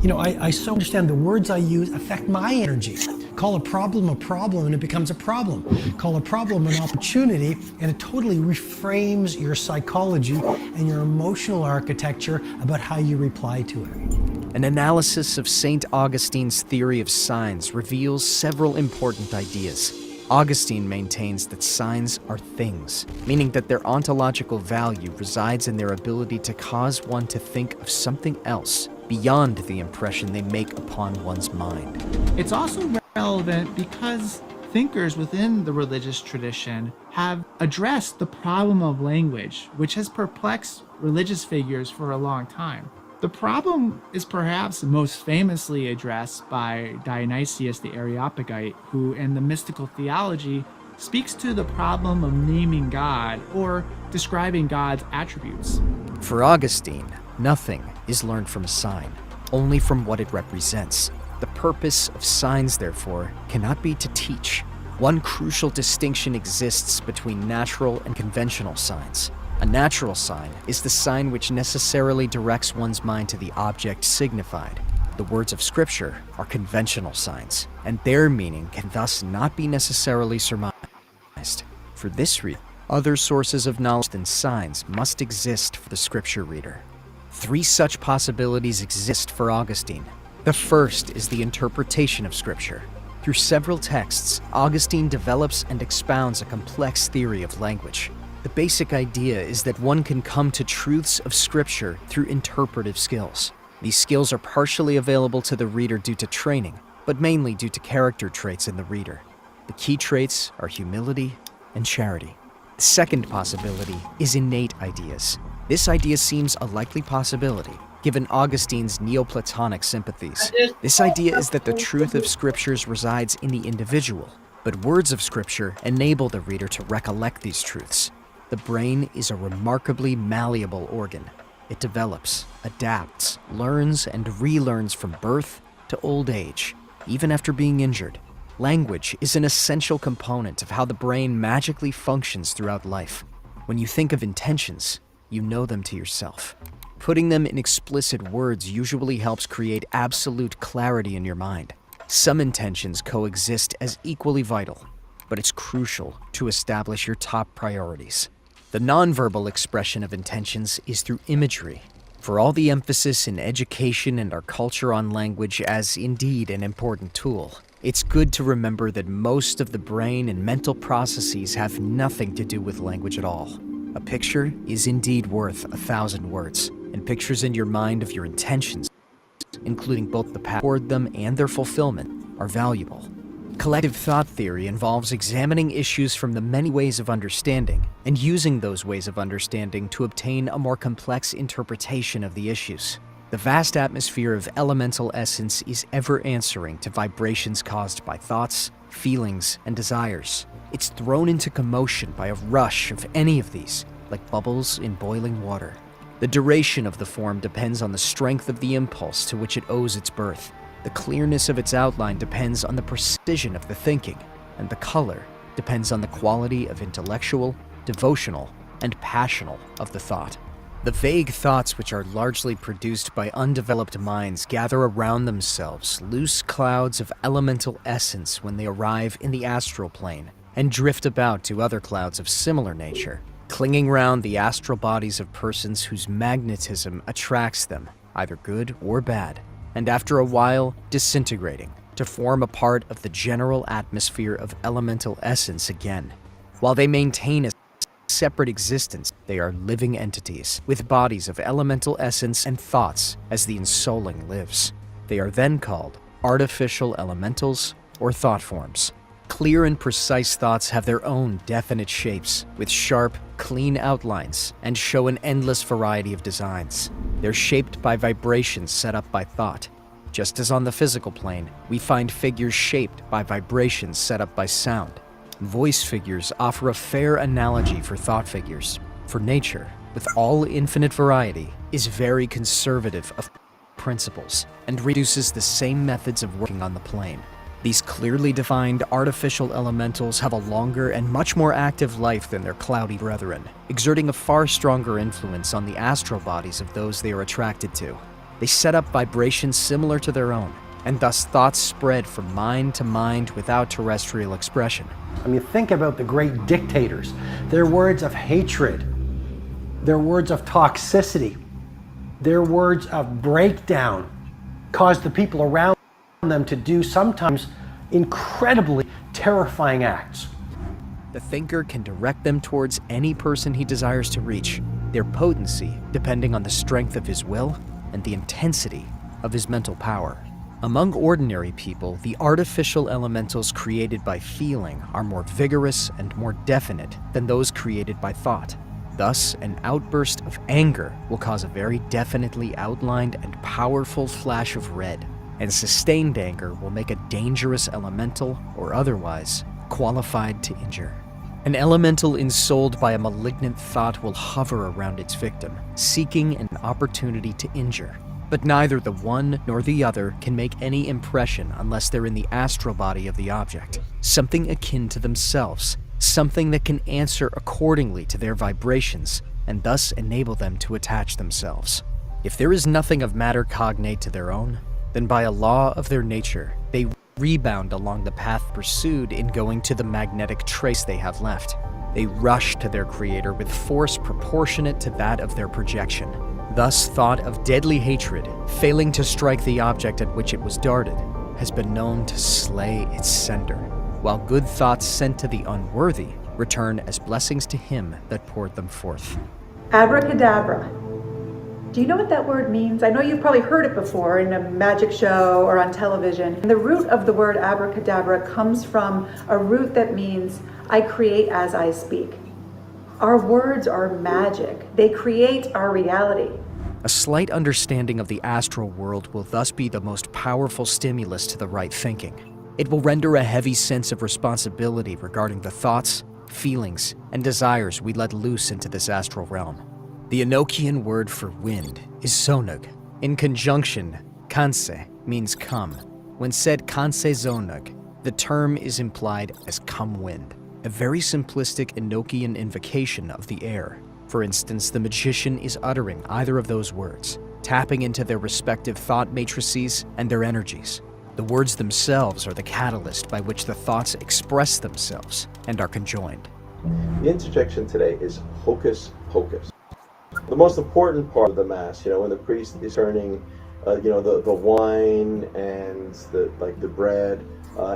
You know, I so understand the words I use affect my energy. Call a problem and it becomes a problem. Call a problem an opportunity and it totally reframes your psychology and your emotional architecture about how you reply to it. An analysis of St. Augustine's theory of signs reveals several important ideas. Augustine maintains that signs are things, meaning that their ontological value resides in their ability to cause one to think of something else beyond the impression they make upon one's mind. It's also relevant because thinkers within the religious tradition have addressed the problem of language, which has perplexed religious figures for a long time. The problem is perhaps most famously addressed by Dionysius the Areopagite, who in the mystical theology speaks to the problem of naming God or describing God's attributes. For Augustine, nothing is learned from a sign, only from what it represents. The purpose of signs, therefore, cannot be to teach. One crucial distinction exists between natural and conventional signs. A natural sign is the sign which necessarily directs one's mind to the object signified. The words of Scripture are conventional signs, and their meaning can thus not be necessarily surmised. For this reason, other sources of knowledge than signs must exist for the Scripture reader. 3 such possibilities exist for Augustine. The first is the interpretation of Scripture. Through several texts, Augustine develops and expounds a complex theory of language. The basic idea is that one can come to truths of Scripture through interpretive skills. These skills are partially available to the reader due to training, but mainly due to character traits in the reader. The key traits are humility and charity. The second possibility is innate ideas. This idea seems a likely possibility, given Augustine's Neoplatonic sympathies. This idea is that the truth of Scriptures resides in the individual, but words of Scripture enable the reader to recollect these truths. The brain is a remarkably malleable organ. It develops, adapts, learns, and relearns from birth to old age, even after being injured. Language is an essential component of how the brain magically functions throughout life. When you think of intentions, you know them to yourself. Putting them in explicit words usually helps create absolute clarity in your mind. Some intentions coexist as equally vital, but it's crucial to establish your top priorities. The nonverbal expression of intentions is through imagery. For all the emphasis in education and our culture on language as indeed an important tool, it's good to remember that most of the brain and mental processes have nothing to do with language at all. A picture is indeed worth 1,000 words, and pictures in your mind of your intentions, including both the path toward them and their fulfillment, are valuable. Collective thought theory involves examining issues from the many ways of understanding and using those ways of understanding to obtain a more complex interpretation of the issues. The vast atmosphere of elemental essence is ever answering to vibrations caused by thoughts, feelings, and desires. It's thrown into commotion by a rush of any of these, like bubbles in boiling water. The duration of the form depends on the strength of the impulse to which it owes its birth. The clearness of its outline depends on the precision of the thinking, and the color depends on the quality of intellectual, devotional, and passional of the thought. The vague thoughts which are largely produced by undeveloped minds gather around themselves loose clouds of elemental essence when they arrive in the astral plane, and drift about to other clouds of similar nature, clinging round the astral bodies of persons whose magnetism attracts them, either good or bad, and after a while disintegrating to form a part of the general atmosphere of elemental essence again. While they maintain a separate existence, they are living entities with bodies of elemental essence and thoughts as the ensouling lives. They are then called artificial elementals or thought forms. Clear and precise thoughts have their own definite shapes, with sharp, clean outlines, and show an endless variety of designs. They're shaped by vibrations set up by thought. Just as on the physical plane, we find figures shaped by vibrations set up by sound. Voice figures offer a fair analogy for thought figures. For nature, with all infinite variety, is very conservative of principles and reduces the same methods of working on the plane. These clearly defined artificial elementals have a longer and much more active life than their cloudy brethren, exerting a far stronger influence on the astral bodies of those they are attracted to. They set up vibrations similar to their own, and thus thoughts spread from mind to mind without terrestrial expression. I mean, think about the great dictators. Their words of hatred, their words of toxicity, their words of breakdown caused the people around them to do sometimes incredibly terrifying acts. The thinker can direct them towards any person he desires to reach, their potency depending on the strength of his will and the intensity of his mental power. Among ordinary people, the artificial elementals created by feeling are more vigorous and more definite than those created by thought. Thus, an outburst of anger will cause a very definitely outlined and powerful flash of red, and sustained anger will make a dangerous elemental or otherwise qualified to injure. An elemental ensouled by a malignant thought will hover around its victim, seeking an opportunity to injure. But neither the one nor the other can make any impression unless they're in the astral body of the object, something akin to themselves, something that can answer accordingly to their vibrations and thus enable them to attach themselves. If there is nothing of matter cognate to their own, then by a law of their nature, they rebound along the path pursued in going to the magnetic trace they have left. They rush to their creator with force proportionate to that of their projection. Thus, thought of deadly hatred, failing to strike the object at which it was darted, has been known to slay its sender, while good thoughts sent to the unworthy return as blessings to him that poured them forth. Abracadabra. Do you know what that word means? I know you've probably heard it before in a magic show or on television. And the root of the word abracadabra comes from a root that means I create as I speak. Our words are magic. They create our reality. A slight understanding of the astral world will thus be the most powerful stimulus to the right thinking. It will render a heavy sense of responsibility regarding the thoughts, feelings, and desires we let loose into this astral realm. The Enochian word for wind is zonug. In conjunction, kanse means come. When said kanse zonug, the term is implied as come wind, a very simplistic Enochian invocation of the air. For instance, the magician is uttering either of those words, tapping into their respective thought matrices and their energies. The words themselves are the catalyst by which the thoughts express themselves and are conjoined. The interjection today is hocus pocus. The most important part of the Mass, when the priest is turning, the wine and the bread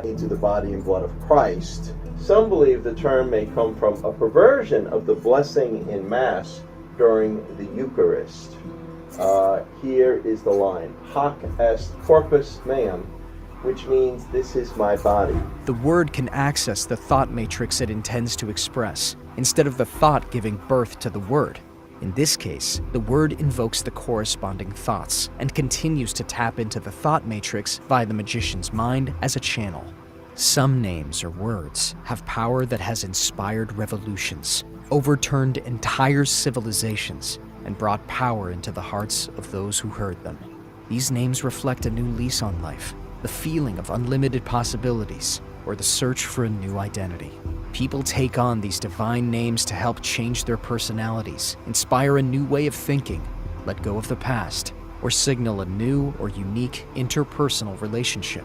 into the body and blood of Christ, some believe the term may come from a perversion of the blessing in Mass during the Eucharist. Here is the line, hoc est corpus meum, which means this is my body. The word can access the thought matrix it intends to express, instead of the thought giving birth to the word. In this case, the word invokes the corresponding thoughts and continues to tap into the thought matrix via the magician's mind as a channel. Some names or words have power that has inspired revolutions, overturned entire civilizations, and brought power into the hearts of those who heard them. These names reflect a new lease on life, the feeling of unlimited possibilities, or the search for a new identity. People take on these divine names to help change their personalities, inspire a new way of thinking, let go of the past, or signal a new or unique interpersonal relationship.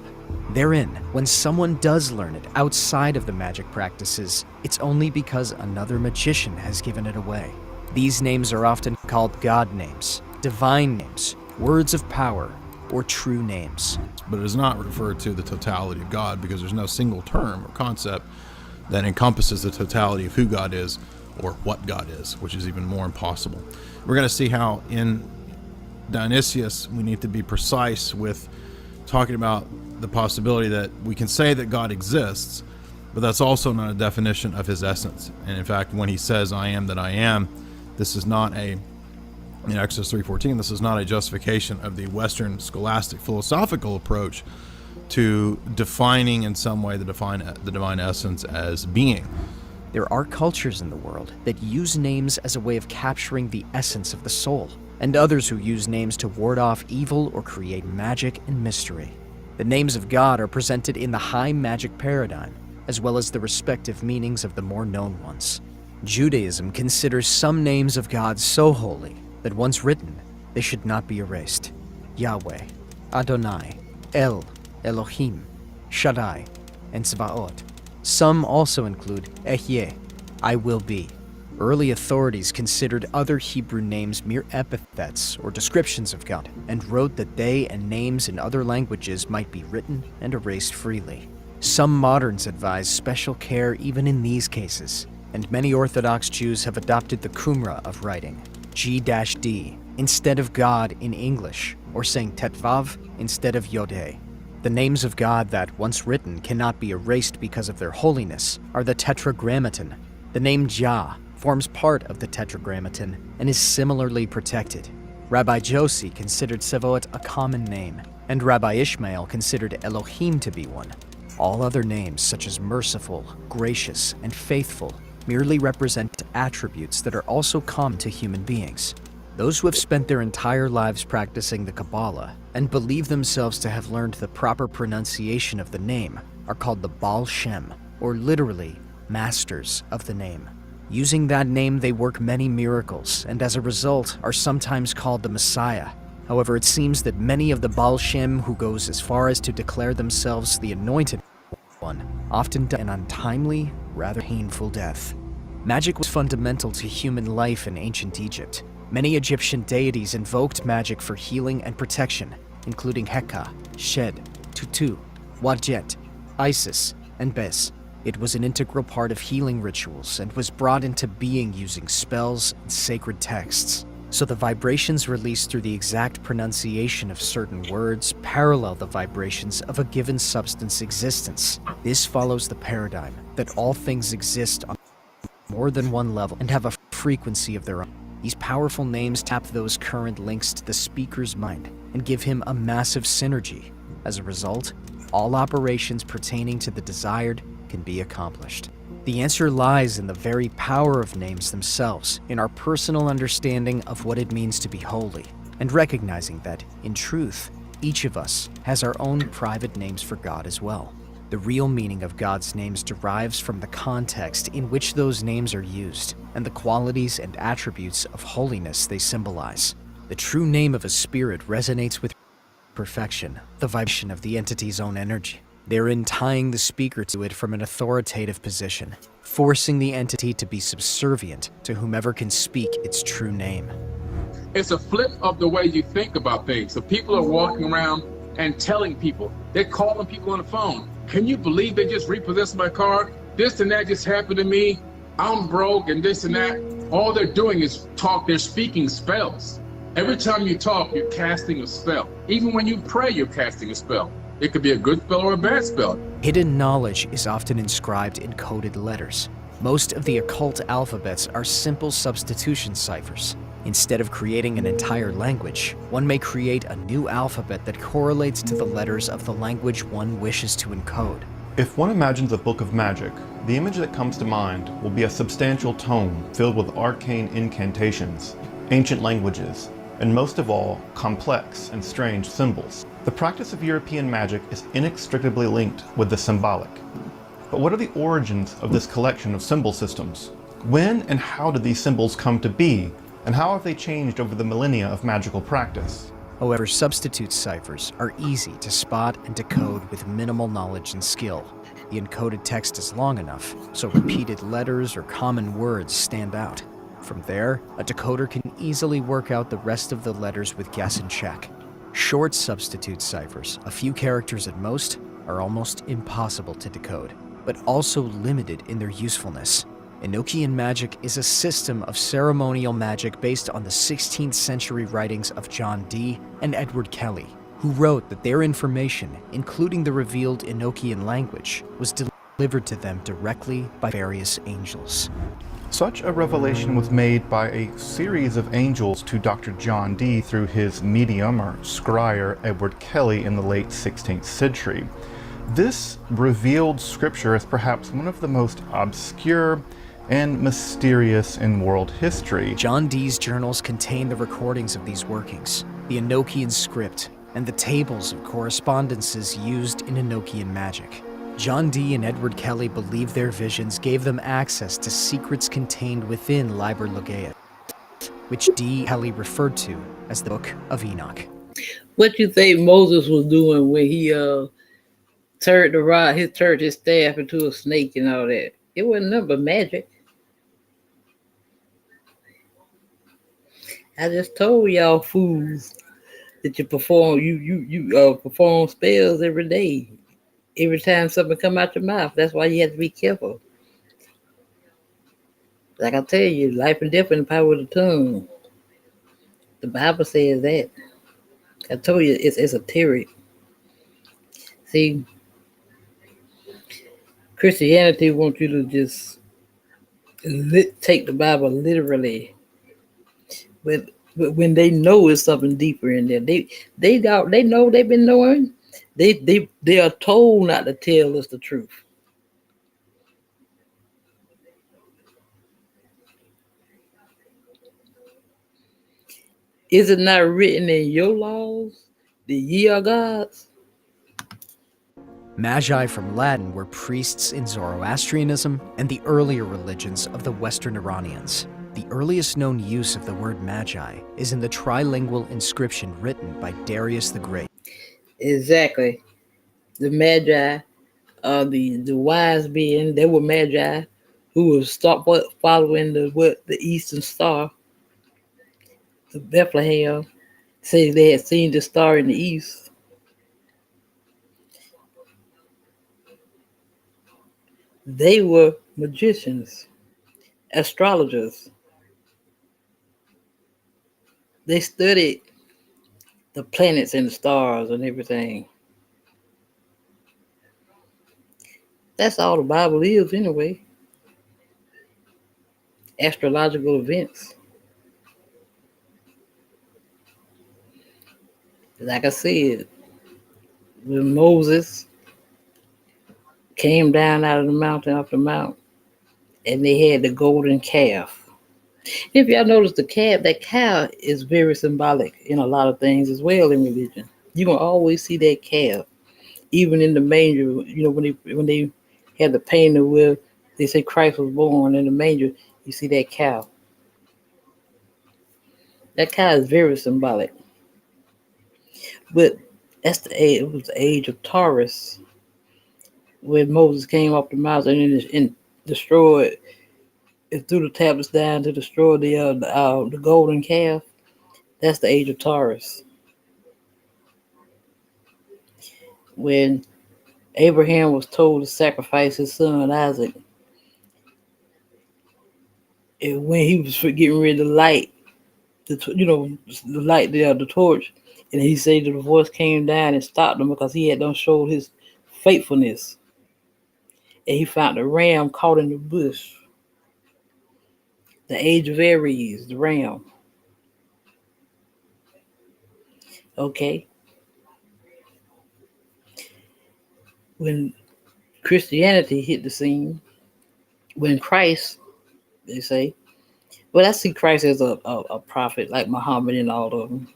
Therein, when someone does learn it outside of the magic practices, it's only because another magician has given it away. These names are often called God names, divine names, words of power, or true names. But it does not refer to the totality of God, because there's no single term or concept that encompasses the totality of who God is or what God is, which is even more impossible. We're going to see how in Dionysius we need to be precise with talking about the possibility that we can say that God exists, but that's also not a definition of his essence. And in fact, when he says, I am that I am, this is not in Exodus 3:14, this is not a justification of the Western scholastic philosophical approach to defining in some way the divine essence as being. There are cultures in the world that use names as a way of capturing the essence of the soul, and others who use names to ward off evil or create magic and mystery. The names of God are presented in the high magic paradigm, as well as the respective meanings of the more known ones. Judaism considers some names of God so holy that once written, they should not be erased. Yahweh, Adonai, El, Elohim, Shaddai, and Tsebaot. Some also include Ehyeh, I will be. Early authorities considered other Hebrew names mere epithets or descriptions of God, and wrote that they and names in other languages might be written and erased freely. Some moderns advise special care even in these cases, and many Orthodox Jews have adopted the Qumrah of writing, G-D, instead of God in English, or saying Tetvav instead of Yodeh. The names of God that, once written, cannot be erased because of their holiness are the Tetragrammaton. The name Jah forms part of the Tetragrammaton and is similarly protected. Rabbi Josie considered Tsevaot a common name, and Rabbi Ishmael considered Elohim to be one. All other names, such as merciful, gracious, and faithful, merely represent attributes that are also common to human beings. Those who have spent their entire lives practicing the Kabbalah and believe themselves to have learned the proper pronunciation of the name are called the Baal Shem, or literally, masters of the name. Using that name, they work many miracles, and as a result, are sometimes called the Messiah. However, it seems that many of the Baal Shem who goes as far as to declare themselves the Anointed One often die an untimely, rather painful death. Magic was fundamental to human life in ancient Egypt. Many Egyptian deities invoked magic for healing and protection, including Heka, Shed, Tutu, Wadjet, Isis, and Bes. It was an integral part of healing rituals and was brought into being using spells and sacred texts. So the vibrations released through the exact pronunciation of certain words parallel the vibrations of a given substance's existence. This follows the paradigm that all things exist on more than one level and have a frequency of their own. These powerful names tap those current links to the speaker's mind and give him a massive synergy. As a result, all operations pertaining to the desired can be accomplished. The answer lies in the very power of names themselves, in our personal understanding of what it means to be holy, and recognizing that, in truth, each of us has our own private names for God as well. The real meaning of God's names derives from the context in which those names are used, and the qualities and attributes of holiness they symbolize. The true name of a spirit resonates with perfection, the vibration of the entity's own energy, therein tying the speaker to it from an authoritative position, forcing the entity to be subservient to whomever can speak its true name. It's a flip of the way you think about things. So people are walking around and telling people, they're calling people on the phone. Can you believe they just repossessed my car? This and that just happened to me. I'm broke and this and that. All they're doing is talk, they're speaking spells. Every time you talk, you're casting a spell. Even when you pray, you're casting a spell. It could be a good spell or a bad spell. Hidden knowledge is often inscribed in coded letters. Most of the occult alphabets are simple substitution ciphers. Instead of creating an entire language, one may create a new alphabet that correlates to the letters of the language one wishes to encode. If one imagines a book of magic, the image that comes to mind will be a substantial tome filled with arcane incantations, ancient languages, and most of all, complex and strange symbols. The practice of European magic is inextricably linked with the symbolic. But what are the origins of this collection of symbol systems? When and how did these symbols come to be, and how have they changed over the millennia of magical practice? However, substitute ciphers are easy to spot and decode with minimal knowledge and skill. The encoded text is long enough, so repeated letters or common words stand out. From there, a decoder can easily work out the rest of the letters with guess and check. Short substitute ciphers, a few characters at most, are almost impossible to decode, but also limited in their usefulness. Enochian magic is a system of ceremonial magic based on the 16th century writings of John Dee and Edward Kelly, who wrote that their information, including the revealed Enochian language, was delivered to them directly by various angels. Such a revelation was made by a series of angels to Dr. John Dee through his medium or scryer Edward Kelly in the late 16th century. This revealed scripture is perhaps one of the most obscure and mysterious in world history. John Dee's journals contain the recordings of these workings, the Enochian script, and the tables of correspondences used in Enochian magic. John Dee and Edward Kelly believe their visions gave them access to secrets contained within Liber Logaeth, which Dee and Kelly referred to as the Book of Enoch. What you think Moses was doing when he turned the rod, his staff into a snake and all that? It wasn't nothing but magic. I just told y'all fools that you perform perform spells every day. Every time something come out your mouth. That's why you have to be careful. Like I tell you, life and death in the power of the tongue. The Bible says that. I told you it's esoteric. See, Christianity wants you to just take the Bible literally. But when they know it's something deeper in there, they know they've been knowing They are told not to tell us the truth. Is it not written in your laws that ye are gods? Magi from Latin were priests in Zoroastrianism and the earlier religions of the Western Iranians. The earliest known use of the word magi is in the trilingual inscription written by Darius the Great. Exactly. The magi are the wise being. They were magi who was stop following the eastern star, the Bethlehem. Say they had seen the star in the east. They were magicians, astrologers. They studied the planets and the stars and everything. That's all the Bible is anyway. Astrological events. Like I said, when Moses came down out of the mountain off the mount, and they had the golden calf. If y'all notice the calf, that cow is very symbolic in a lot of things as well in religion. You're gonna always see that calf, even in the manger. You know, when they had the painting where they say Christ was born in the manger, you see that cow. That cow is very symbolic. But that's the age. It was the age of Taurus, when Moses came off the mountain and destroyed. It threw the tablets down to destroy the golden calf. That's the age of Taurus. When Abraham was told to sacrifice his son Isaac, and when he was getting ready to light the torch, and he said that the voice came down and stopped him because he had done showed his faithfulness, and he found a ram caught in the bush. The age of Aries, the ram. Okay. When Christianity hit the scene, when Christ, they say, well, I see Christ as a prophet like Muhammad and all of them.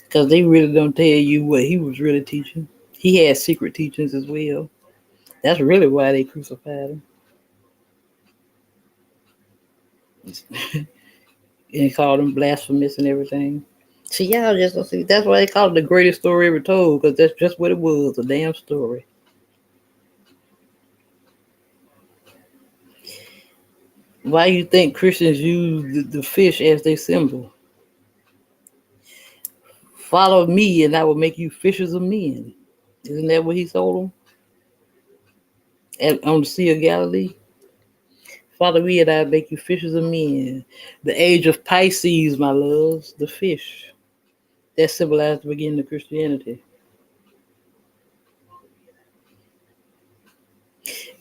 Because they really don't tell you what he was really teaching. He had secret teachings as well. That's really why they crucified him. And called him blasphemous and everything. See, y'all just don't see. That's why they call it the greatest story ever told, because that's just what it was, a damn story. Why you think Christians use the fish as their symbol? Follow me and I will make you fishers of men. Isn't that what he told them? On the Sea of Galilee? Follow me and I will make you fishers of men. The age of Pisces, my loves, the fish. That symbolized the beginning of Christianity.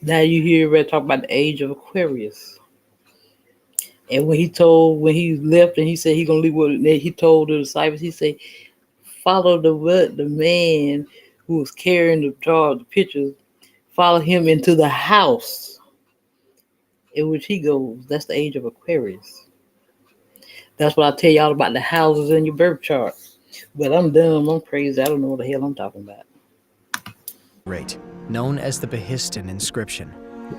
Now you hear everybody talk about the age of Aquarius. And when he left and he said he gonna leave what he told the disciples, he said, follow the man who was carrying the jar of the pitchers, follow him into the house in which he goes. That's the age of Aquarius. That's what I tell y'all about the houses in your birth chart. But I'm dumb, I'm crazy, I don't know what the hell I'm talking about. Great, known as the Behistun inscription.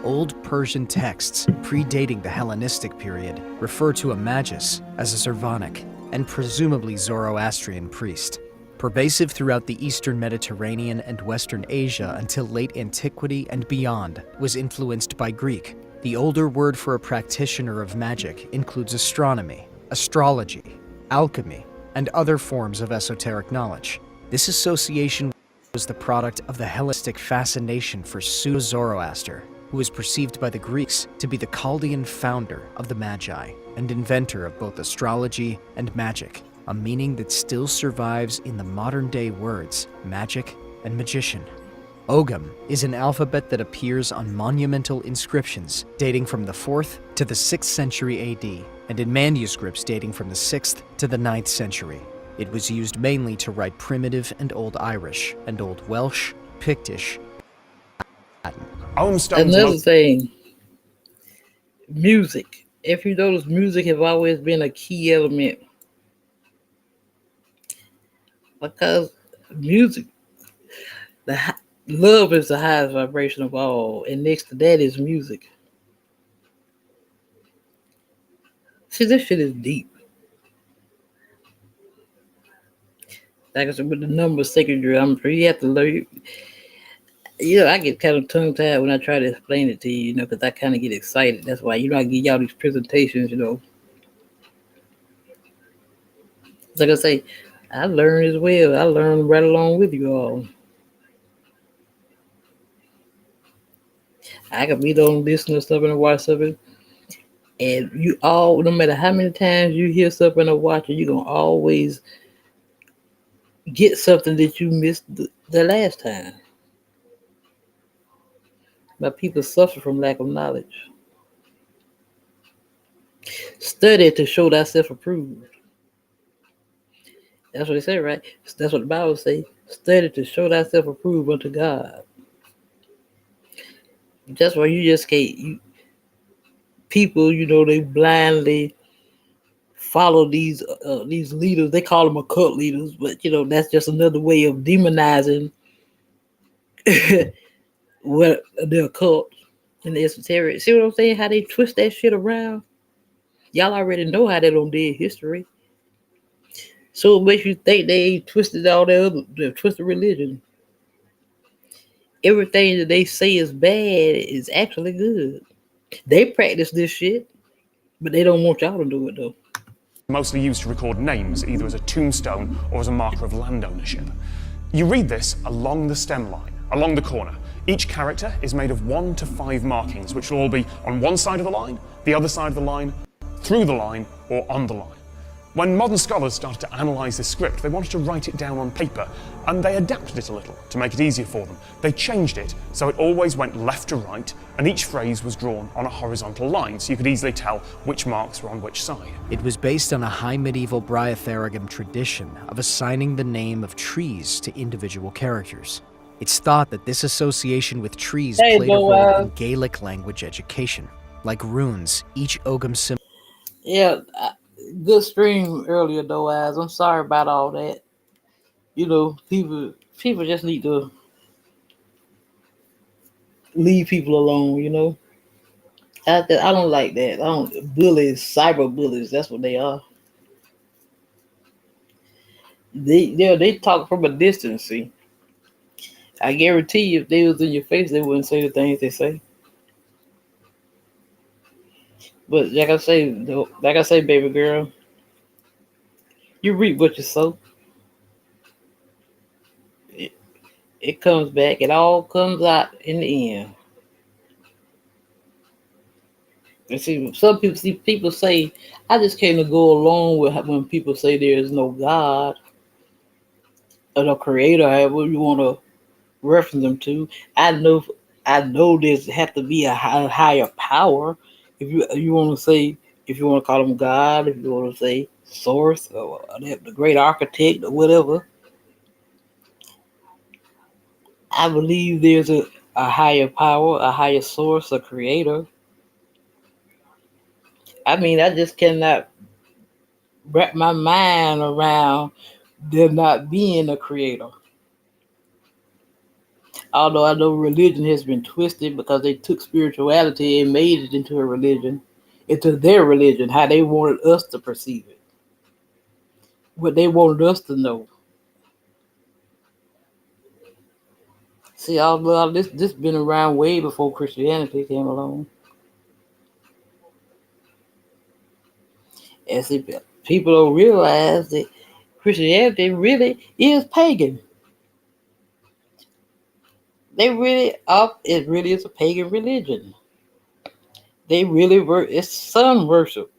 Old Persian texts predating the Hellenistic period refer to a magus as a Zervanic and presumably Zoroastrian priest. Pervasive throughout the Eastern Mediterranean and Western Asia until late antiquity and beyond, was influenced by Greek. The older word for a practitioner of magic includes astronomy, astrology, alchemy, and other forms of esoteric knowledge. This association was the product of the Hellenistic fascination for Pseudo-Zoroaster, who was perceived by the Greeks to be the Chaldean founder of the Magi and inventor of both astrology and magic, a meaning that still survives in the modern-day words magic and magician. Ogham is an alphabet that appears on monumental inscriptions dating from the 4th to the 6th century AD, and in manuscripts dating from the 6th to the 9th century. It was used mainly to write primitive and Old Irish and Old Welsh, Pictish, Latin. Another thing, music. If you notice, music have always been a key element because music, love is the highest vibration of all, and next to that is music. See, this shit is deep. Like I said, with the number of sacred geometry, you have to learn. I get kind of tongue tied when I try to explain it to you, because I kind of get excited. That's why, I give y'all these presentations, Like I say, I learn as well. I learn right along with you all. I can be on listening to something and watch something, and you all, no matter how many times you hear something or watch it, you're gonna always get something that you missed the last time. But people suffer from lack of knowledge. Study to show thyself approved. That's what they say, right? That's what the Bible says. Study to show thyself approved unto God. That's why you just can't. People, they blindly follow these leaders. They call them occult leaders, but that's just another way of demonizing what the occult and the esoteric. See what I'm saying? How they twist that shit around. Y'all already know how they don't did history. So it makes you think they twisted all the twisted religion. Everything that they say is bad is actually good. They practice this shit, but they don't want y'all to do it though. Mostly used to record names, either as a tombstone or as a marker of land ownership. You read this along the stem line, along the corner. Each character is made of 1 to 5 markings, which will all be on one side of the line, the other side of the line, through the line, or on the line. When modern scholars started to analyse this script, they wanted to write it down on paper, and they adapted it a little to make it easier for them. They changed it so it always went left to right, and each phrase was drawn on a horizontal line, so you could easily tell which marks were on which side. It was based on a high medieval Bryatherigan tradition of assigning the name of trees to individual characters. It's thought that this association with trees played a role in Gaelic language education. Like runes, each Ogham symbol. Yeah, good stream earlier though, guys. I'm sorry about all that. People just need to leave people alone. I don't like that. I don't bullies, cyber bullies. That's what they are. They talk from a distance. See, I guarantee you, if they was in your face, they wouldn't say the things they say. But like I say, baby girl, you reap what you sow. It comes back. It all comes out in the end. And see, people say, I just can't go along with when people say there is no God or no creator, however you want to reference them to. I know there's have to be a higher power. If you want to call them God, if you want to say source or the great architect or whatever, I believe there's a higher power, a higher source, a creator. I mean, I just cannot wrap my mind around there not being a creator. Although I know religion has been twisted because they took spirituality and made it into a religion, into their religion, how they wanted us to perceive it, what they wanted us to know. See, all this been around way before Christianity came along. And see, people don't realize that Christianity really is pagan. It really is a pagan religion. It's sun worship.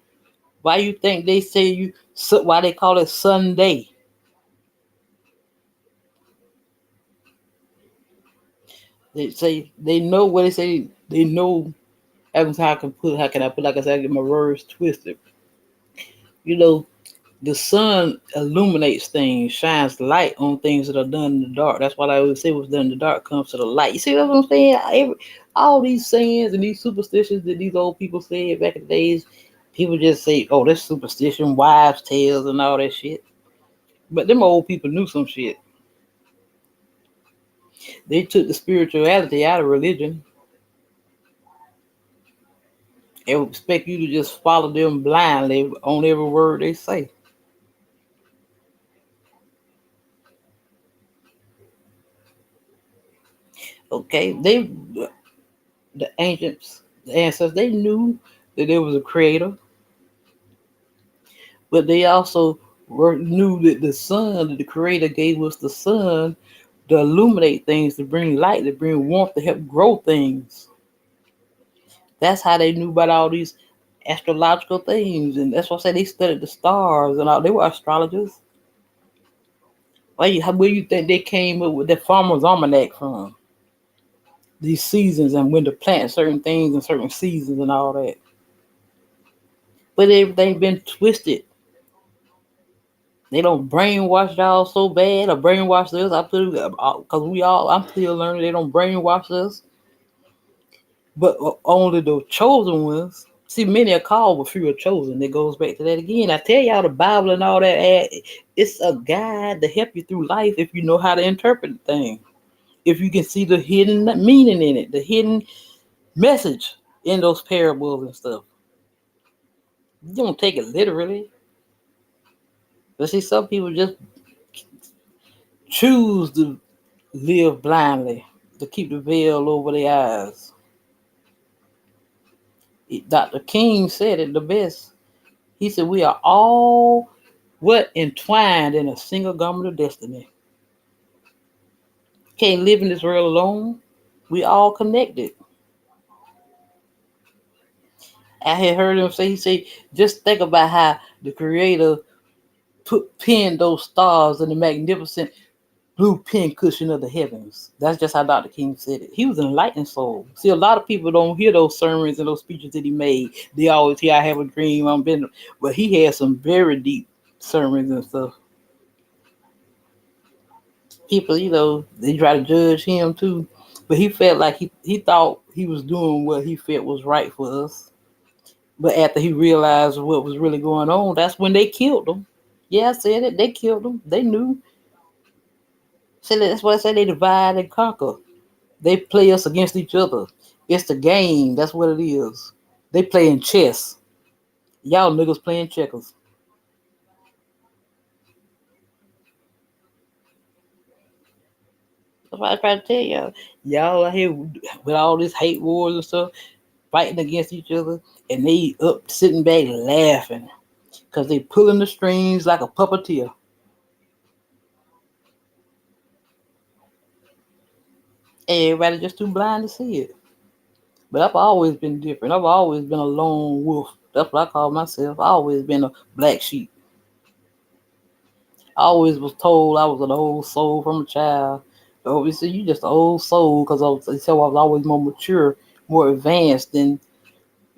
Why you think they say why they call it Sunday? They say they know what they say. They know. How can I put? Like I said, I get my words twisted. The sun illuminates things, shines light on things that are done in the dark. That's why I always say what's done in the dark comes to the light. You see what I'm saying? All these sayings and these superstitions that these old people said back in the days, people just say, oh, that's superstition, wives' tales, and all that shit. But them old people knew some shit. They took the spirituality out of religion. They would expect you to just follow them blindly on every word they say. Okay, the ancients, the ancestors, they knew that there was a creator, but they also knew that the sun, that the creator gave us the sun to illuminate things, to bring light, to bring warmth, to help grow things. That's how they knew about all these astrological things, and that's why I say they studied the stars and all. They were astrologers. Where you think they came up with the farmer's almanac from? These seasons and when to plant certain things in certain seasons and all that. But everything's been twisted. They don't brainwash y'all so bad or brainwash us. I'm still learning. They don't brainwash us, but only the chosen ones. See, many are called, but few are chosen. It goes back to that again. I tell y'all, the Bible and all that, it's a guide to help you through life if you know how to interpret things. If you can see the hidden meaning in it, the hidden message in those parables and stuff. You don't take it literally. But see, some people just choose to live blindly, to keep the veil over their eyes. Dr. King said it the best. He said, we are all entwined in a single garment of destiny. Can't live in this world alone. We all connected. I had heard him say, he said, just think about how the creator pinned those stars in the magnificent blue pin cushion of the heavens. That's just how Dr. King said it. He was an enlightened soul. See, a lot of people don't hear those sermons and those speeches that he made. They always hear, I have a dream, I'm been, but he had some very deep sermons and stuff. People, they try to judge him too, but he felt like he thought he was doing what he felt was right for us. But after he realized what was really going on, that's when they killed him. Yeah, I said it. They killed him. They knew. So that's why I say they divide and conquer. They play us against each other. It's the game. That's what it is. They playing chess. Y'all niggas playing checkers. That's why I try to tell y'all. Y'all out here with all this hate wars and stuff, fighting against each other, and they up sitting back laughing because they pulling the strings like a puppeteer. Everybody just too blind to see it. But I've always been different. I've always been a lone wolf. That's what I call myself. I've always been a black sheep. I always was told I was an old soul from a child. Oh, you see, you just an old soul because I was always more mature, more advanced than,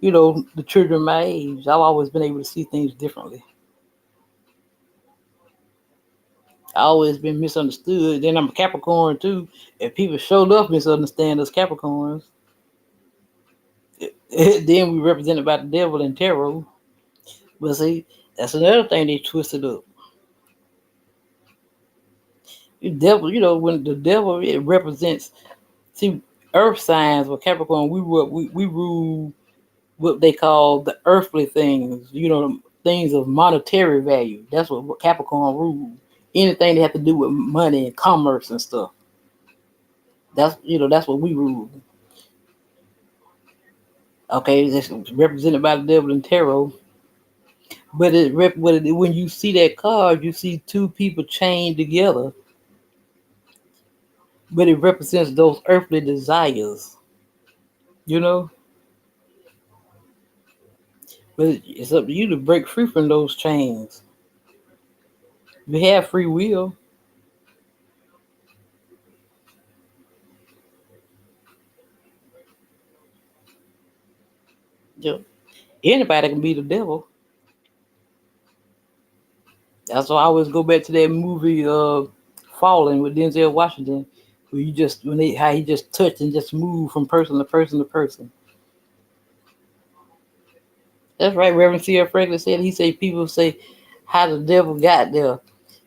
the children my age. I've always been able to see things differently. I always been misunderstood. Then I'm a Capricorn too. And people showed up misunderstand us Capricorns. Then we represented by the devil and tarot. But see, that's another thing they twisted up. The devil, when the devil, it represents, see, earth signs with Capricorn, we rule what they call the earthly things, things of monetary value. That's what Capricorn rule. Anything that have to do with money and commerce and stuff. That's what we rule. Okay, that's represented by the devil and tarot. But when you see that card, you see two people chained together. But it represents those earthly desires. But it's up to you to break free from those chains. You have free will. Anybody can be the devil. That's why I always go back to that movie, Falling with Denzel Washington, where you just how he just touched and just moved from person to person to person. That's right. Reverend C.F. Franklin said. He said people say how the devil got there.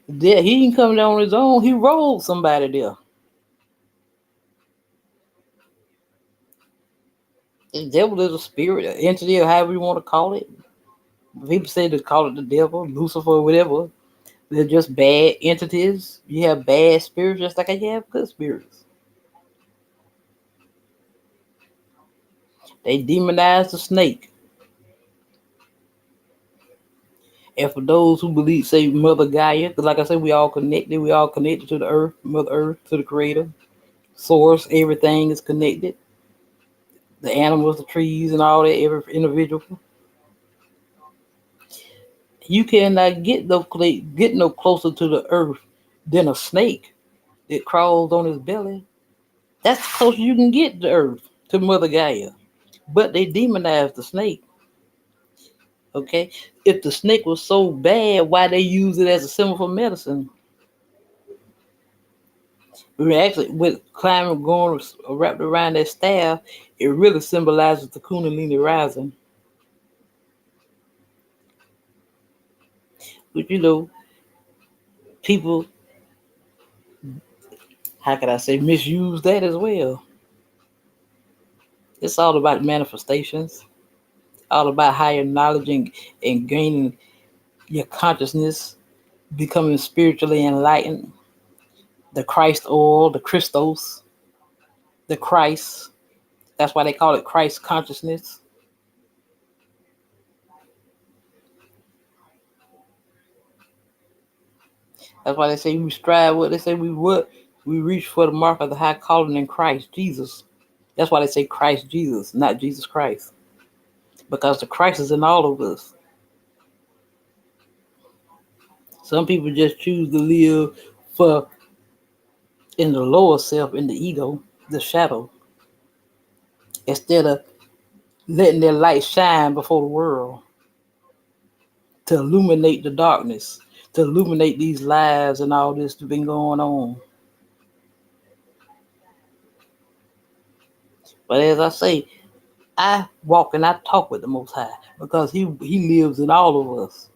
He didn't come there on his own. He rolled somebody there. The devil is a spirit, an entity, or however you want to call it. People say to call it the devil, Lucifer, or whatever. They're just bad entities. You have bad spirits just like you have good spirits. They demonize the snake. And for those who believe, say Mother Gaia, because like I said, we all connected to the earth, Mother Earth, to the Creator, Source, everything is connected. The animals, the trees, and all that, every individual. You cannot get no closer to the earth than a snake that crawls on his belly. That's the closest you can get to earth, to Mother Gaia. But they demonize the snake. Okay? If the snake was so bad, why they use it as a symbol for medicine? Actually, with climbing going wrapped around that staff, it really symbolizes the Kundalini rising. But people, how can I say, misuse that as well. It's all about manifestations, all about higher knowledge and gaining your consciousness, becoming spiritually enlightened. The Christ oil, the Christos, the Christ. That's why they call it Christ consciousness. That's why they say we strive. What they say we reach for the mark of the high calling in Christ Jesus. That's why they say Christ Jesus, not Jesus Christ, because the Christ is in all of us. Some people just choose to live in the lower self, in the ego, the shadow, instead of letting their light shine before the world to illuminate the darkness, to illuminate these lies and all this that's been going on. But as I say, I walk and I talk with the Most High because He lives in all of us.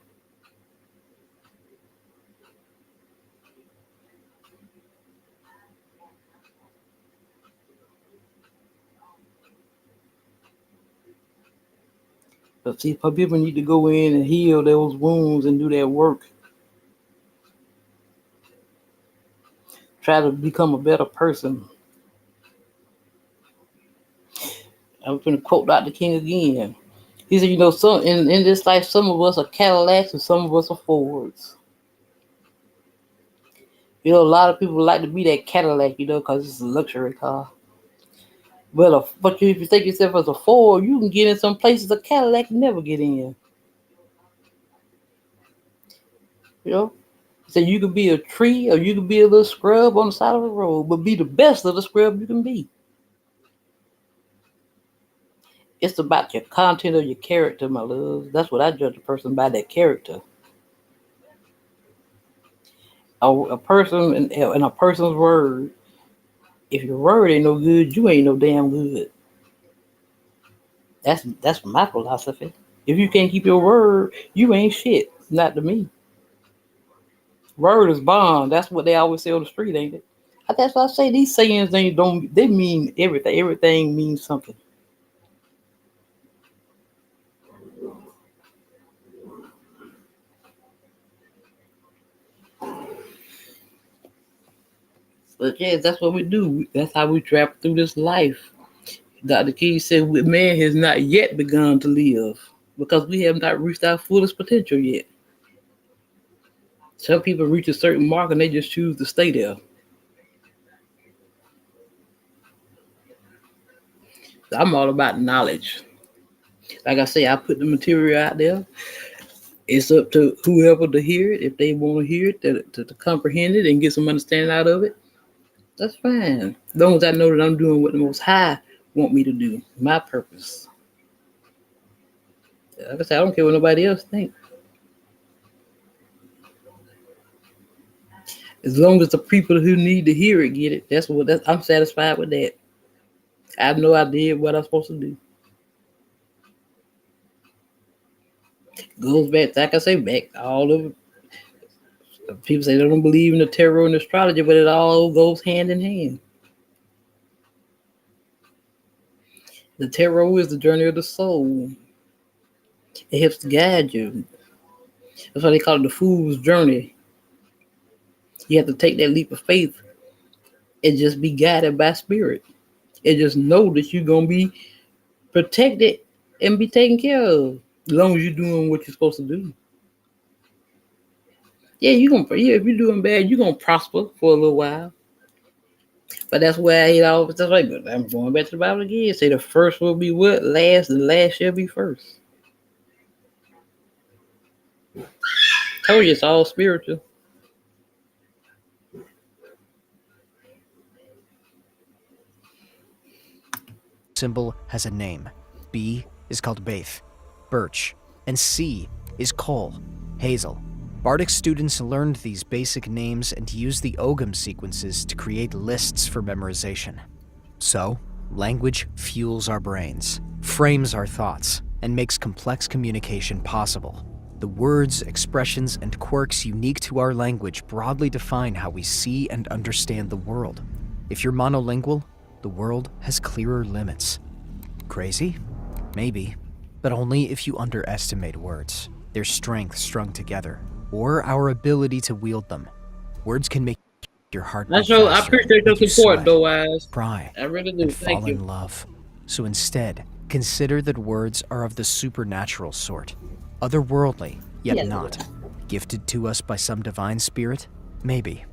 But see, people need to go in and heal those wounds and do their work. Try to become a better person. I'm going to quote Dr. King again. He said, some in this life, some of us are Cadillacs and some of us are Fords. A lot of people like to be that Cadillac, because it's a luxury car. But if you think yourself as a Ford, you can get in some places a Cadillac never get in. So you could be a tree or you could be a little scrub on the side of the road, but be the best of the scrub you can be. It's about your content or your character, my love. That's what I judge a person by, their character. A person and a person's word. If your word ain't no good, you ain't no damn good. That's my philosophy. If you can't keep your word, you ain't shit. Not to me. Word is bond. That's what they always say on the street, ain't it? That's why I say these sayings they mean everything. Everything means something. But yeah, that's what we do. That's how we travel through this life. Dr. King said, man has not yet begun to live because we have not reached our fullest potential yet. Some people reach a certain mark and they just choose to stay there. So I'm all about knowledge. Like I say, I put the material out there. It's up to whoever to hear it. If they want to hear it, to comprehend it and get some understanding out of it, that's fine. As long as I know that I'm doing what the Most High want me to do, my purpose. Like I said, I don't care what nobody else thinks. As long as the people who need to hear it get it, I'm satisfied with that. I know I did what I'm supposed to do. Goes back, like I say, back all of it. People say they don't believe in the tarot and astrology, but it all goes hand in hand. The tarot is the journey of the soul. It helps to guide you. That's why they call it the fool's journey. You have to take that leap of faith and just be guided by spirit. And just know that you're going to be protected and be taken care of as long as you're doing what you're supposed to do. Yeah, if you're doing bad, you're going to prosper for a little while. But that's why I always that's like, but I'm going back to the Bible again. Say the first will be what? Last, and last shall be first. Told you it's all spiritual. Symbol has a name. B is called Baith, birch, and C is coal, hazel. Bardic students learned these basic names and used the Ogham sequences to create lists for memorization. So, language fuels our brains, frames our thoughts, and makes complex communication possible. The words, expressions, and quirks unique to our language broadly define how we see and understand the world. If you're monolingual, the world has clearer limits. Crazy? Maybe, but only if you underestimate words, their strength strung together, or our ability to wield them. Words can make your heart beat faster, I appreciate your support, though, Wise. Cry, I really do. and Thank fall you. in love. So instead, consider that words are of the supernatural sort, otherworldly, yet Yes. not. Gifted to us by some divine spirit? Maybe.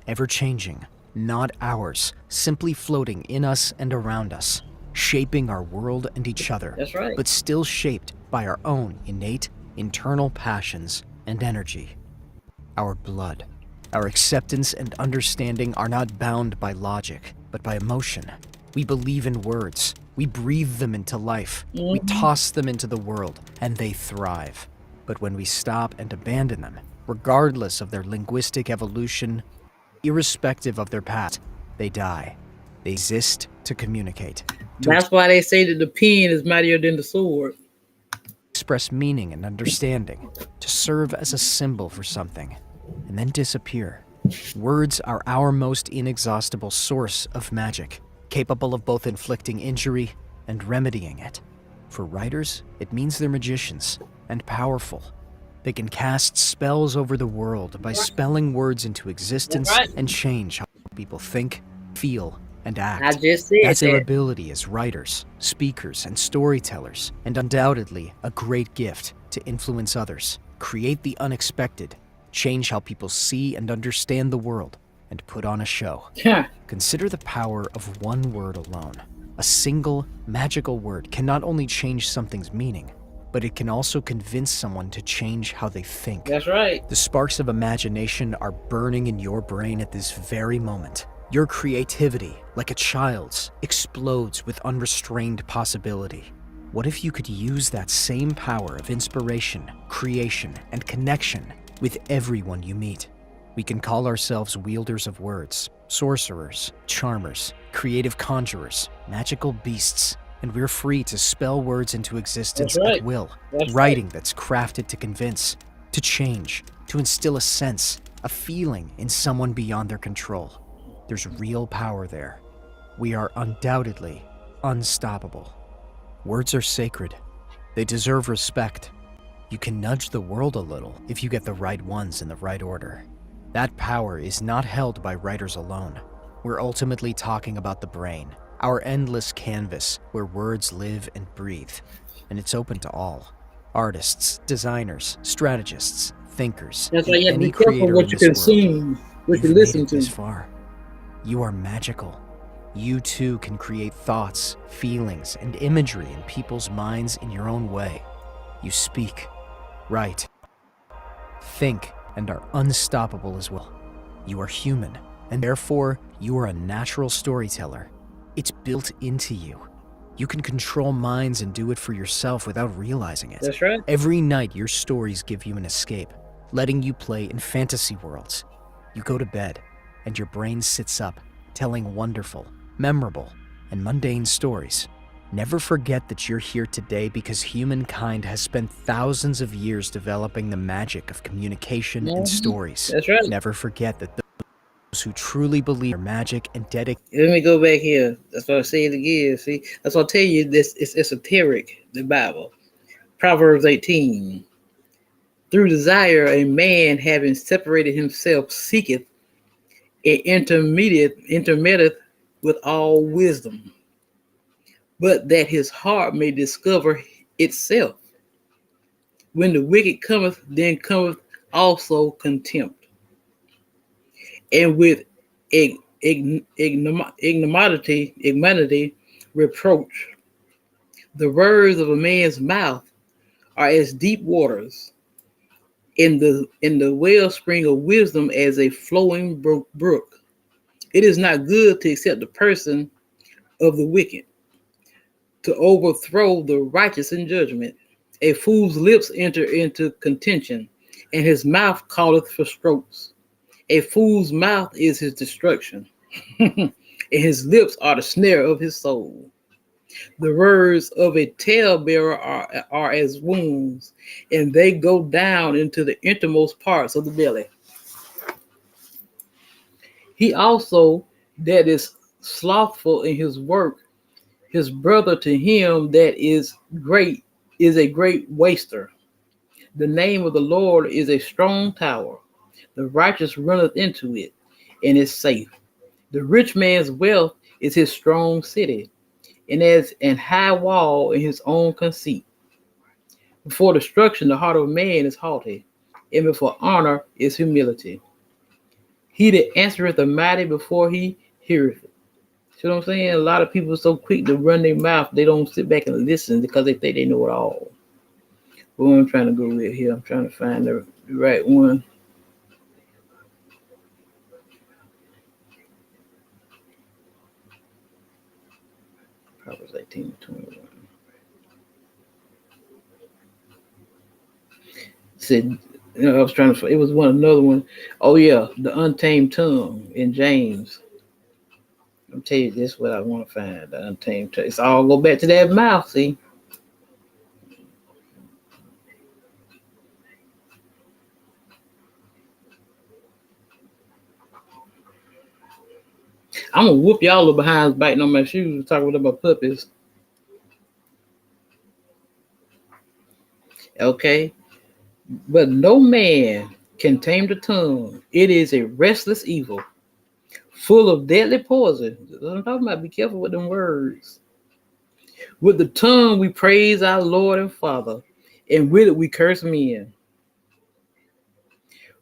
Ever-changing, not ours, simply floating in us and around us, shaping our world and each other. That's right. But still shaped by our own innate, internal passions and energy. Our blood, our acceptance and understanding are not bound by logic, but by emotion. We believe in words. We breathe them into life. We toss them into the world, and they thrive. But when we stop and abandon them, regardless of their linguistic evolution, irrespective of their path, they die. They exist to communicate, to That's why they say that the pen is mightier than the sword. express meaning and understanding, to serve as a symbol for something, and then disappear. Words are our most inexhaustible source of magic, capable of both inflicting injury and remedying it. For writers, it means they're magicians and powerful. They can cast spells over the world by spelling words into existence and change how people think, feel, and act. I just said That's their that. ability as writers, speakers, and storytellers, and undoubtedly a great gift to influence others, create the unexpected, change how people see and understand the world, and put on a show. Consider the power of one word alone. A single, magical word can not only change something's meaning, but it can also convince someone to change how they think. That's right. The sparks of imagination are burning in your brain at this very moment. Your creativity, like a child's, explodes with unrestrained possibility. What if you could use that same power of inspiration, creation, and connection with everyone you meet? We can call ourselves wielders of words, sorcerers, charmers, creative conjurers, magical beasts, and we're free to spell words into existence at will. Writing that's crafted to convince, to change, to instill a sense, a feeling in someone beyond their control. There's real power there. We are undoubtedly unstoppable. Words are sacred. They deserve respect. You can nudge the world a little if you get the right ones in the right order. That power is not held by writers alone. We're ultimately talking about the brain, our endless canvas where words live and breathe. And it's open to all. Artists, designers, strategists, thinkers, That's why you have to any be careful creator what in you this consume, what You've you made listen it to. this far. You are magical. You too can create thoughts, feelings, and imagery in people's minds in your own way. You speak, write, think, and are unstoppable as well. You are human, and therefore you are a natural storyteller. It's built into you. You can control minds and do it for yourself without realizing it. That's right. Every night your stories give you an escape, letting you play in fantasy worlds. You go to bed, and your brain sits up, telling wonderful, memorable, and mundane stories. Never forget that you're here today because humankind has spent thousands of years developing the magic of communication and stories. That's right. Never forget that those who truly believe in magic and dedicate. Let me go back here. That's what I say it again. See, that's what I tell you. This is esoteric. The Bible, Proverbs 18. Through desire, a man having separated himself seeketh an intermediate with all wisdom, but that his heart may discover itself. When the wicked cometh, then cometh also contempt, and with ignominy reproach. The words of a man's mouth are as deep waters, in the wellspring of wisdom as a flowing brook. It is not good to accept the person of the wicked, to overthrow the righteous in judgment. A fool's lips enter into contention, and his mouth calleth for strokes. A fool's mouth is his destruction, and his lips are the snare of his soul. The words of a talebearer are as wounds, and they go down into the innermost parts of the belly. He also that is slothful in his work, his brother to him that is great is a great waster. The name of the Lord is a strong tower. The righteous runneth into it, and is safe. The rich man's wealth is his strong city, and as an high wall in his own conceit. Before destruction, the heart of man is haughty, and before honor is humility. He that answereth the mighty before he heareth it. See what I'm saying? A lot of people are so quick to run their mouth, they don't sit back and listen because they think they know it all. But I'm trying to go with here, I'm trying to find the right one. Proverbs 18:21. Said, I was trying to. It was another one. Oh yeah, the untamed tongue in James. I'll tell you this, what I want to find. The untamed tongue. It's all go back to that mouth. See. I'm gonna whoop y'all little behinds biting on my shoes talking about puppies. Okay. But no man can tame the tongue. It is a restless evil, full of deadly poison. I'm talking about, be careful with them words. With the tongue we praise our Lord and Father, and with it we curse men,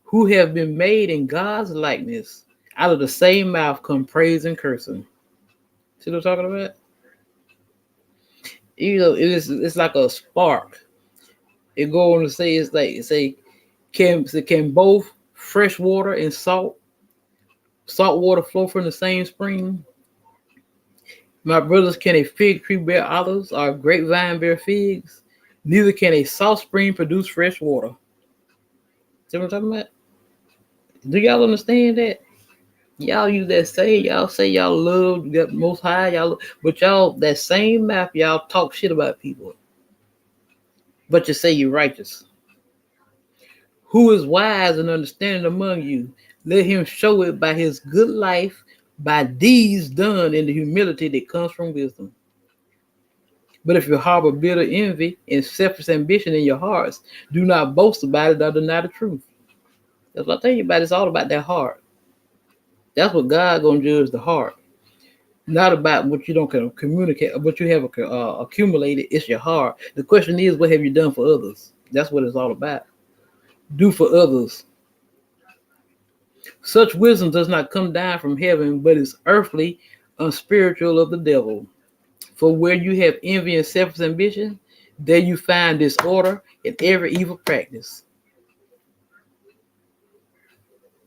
who have been made in God's likeness. Out of the same mouth come praise and cursing. See what I'm talking about? You know, it's like a spark. It go on to say, it's like, can both fresh water and salt water flow from the same spring? My brothers, can a fig tree bear olives or a grapevine bear figs? Neither can a salt spring produce fresh water. See what I'm talking about? Do y'all understand that? Y'all use that saying, y'all say y'all love the Most High, but y'all, that same mouth, y'all talk shit about people. But you say you're righteous. Who is wise and understanding among you? Let him show it by his good life, by deeds done in the humility that comes from wisdom. But if you harbor bitter envy and selfish ambition in your hearts, do not boast about it or deny the truth. That's what I tell you about. It's all about that heart. That's what God gonna judge, the heart. Not about what you don't communicate, what you have accumulated. It's your heart. The question is, what have you done for others? That's what it's all about. Do for others. Such wisdom does not come down from heaven, but is earthly, unspiritual of the devil. For where you have envy and selfish ambition, there you find disorder and every evil practice.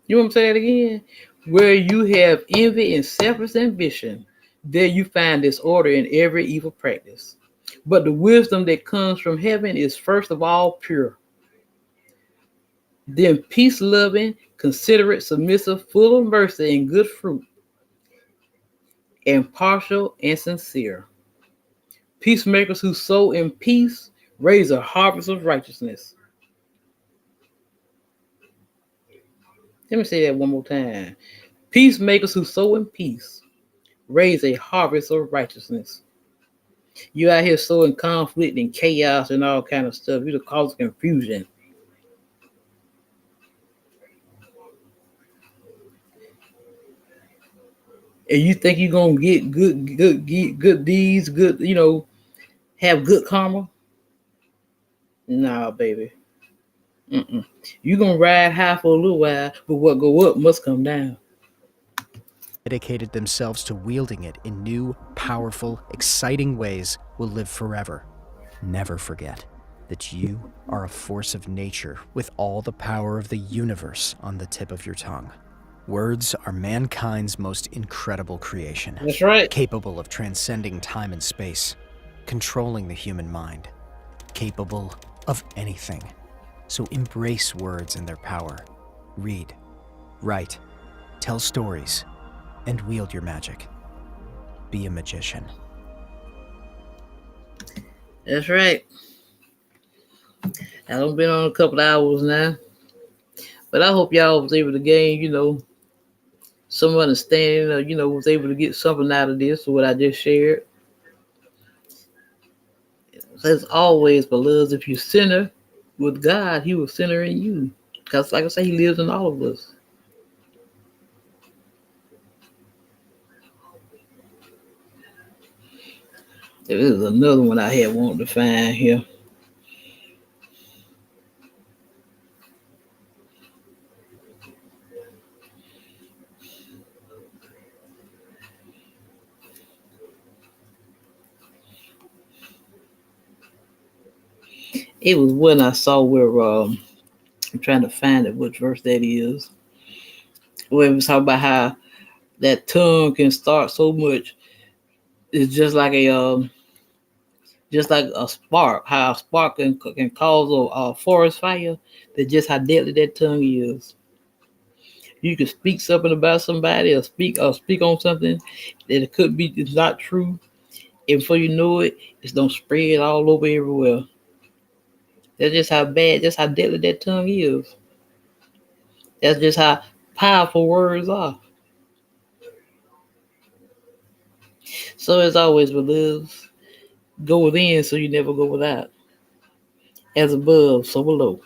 You want me to say that again? Where you have envy and selfish ambition, there you find disorder in every evil practice. But the wisdom that comes from heaven is first of all pure, then peace-loving, considerate, submissive, full of mercy and good fruit, impartial and sincere. Peacemakers who sow in peace raise a harvest of righteousness. Let me say that one more time. Peacemakers who sow in peace raise a harvest of righteousness. You out here sowing conflict and chaos and all kind of stuff. You're the cause of confusion. And you think you're gonna get good deeds, good, have good karma? Nah, baby. You're gonna ride high for a little while, but what go up must come down. Dedicated themselves to wielding it in new, powerful, exciting ways will live forever. Never forget that you are a force of nature with all the power of the universe on the tip of your tongue. Words are mankind's most incredible creation. That's right. Capable of transcending time and space, controlling the human mind, capable of anything. So embrace words and their power. Read, write, tell stories, and wield your magic. Be a magician. That's right. I've been on a couple of hours now, but I hope y'all was able to gain, some understanding, or, was able to get something out of this, or what I just shared. As always, beloveds, if you sinner with God, He will sinner in you. Because, like I say, He lives in all of us. There is another one I had wanted to find here. It was one I saw where I'm trying to find it, which verse that is. Where it was talking about how that tongue can start so much. It's just like a spark. How a spark can cause a forest fire. That's just how deadly that tongue is. You can speak something about somebody, or speak on something that it could be it's not true, and before you know it, it's gonna spread all over everywhere. That's just how bad, just how deadly that tongue is. That's just how powerful words are. So as always, beloveds, go within so you never go without. As above, so below.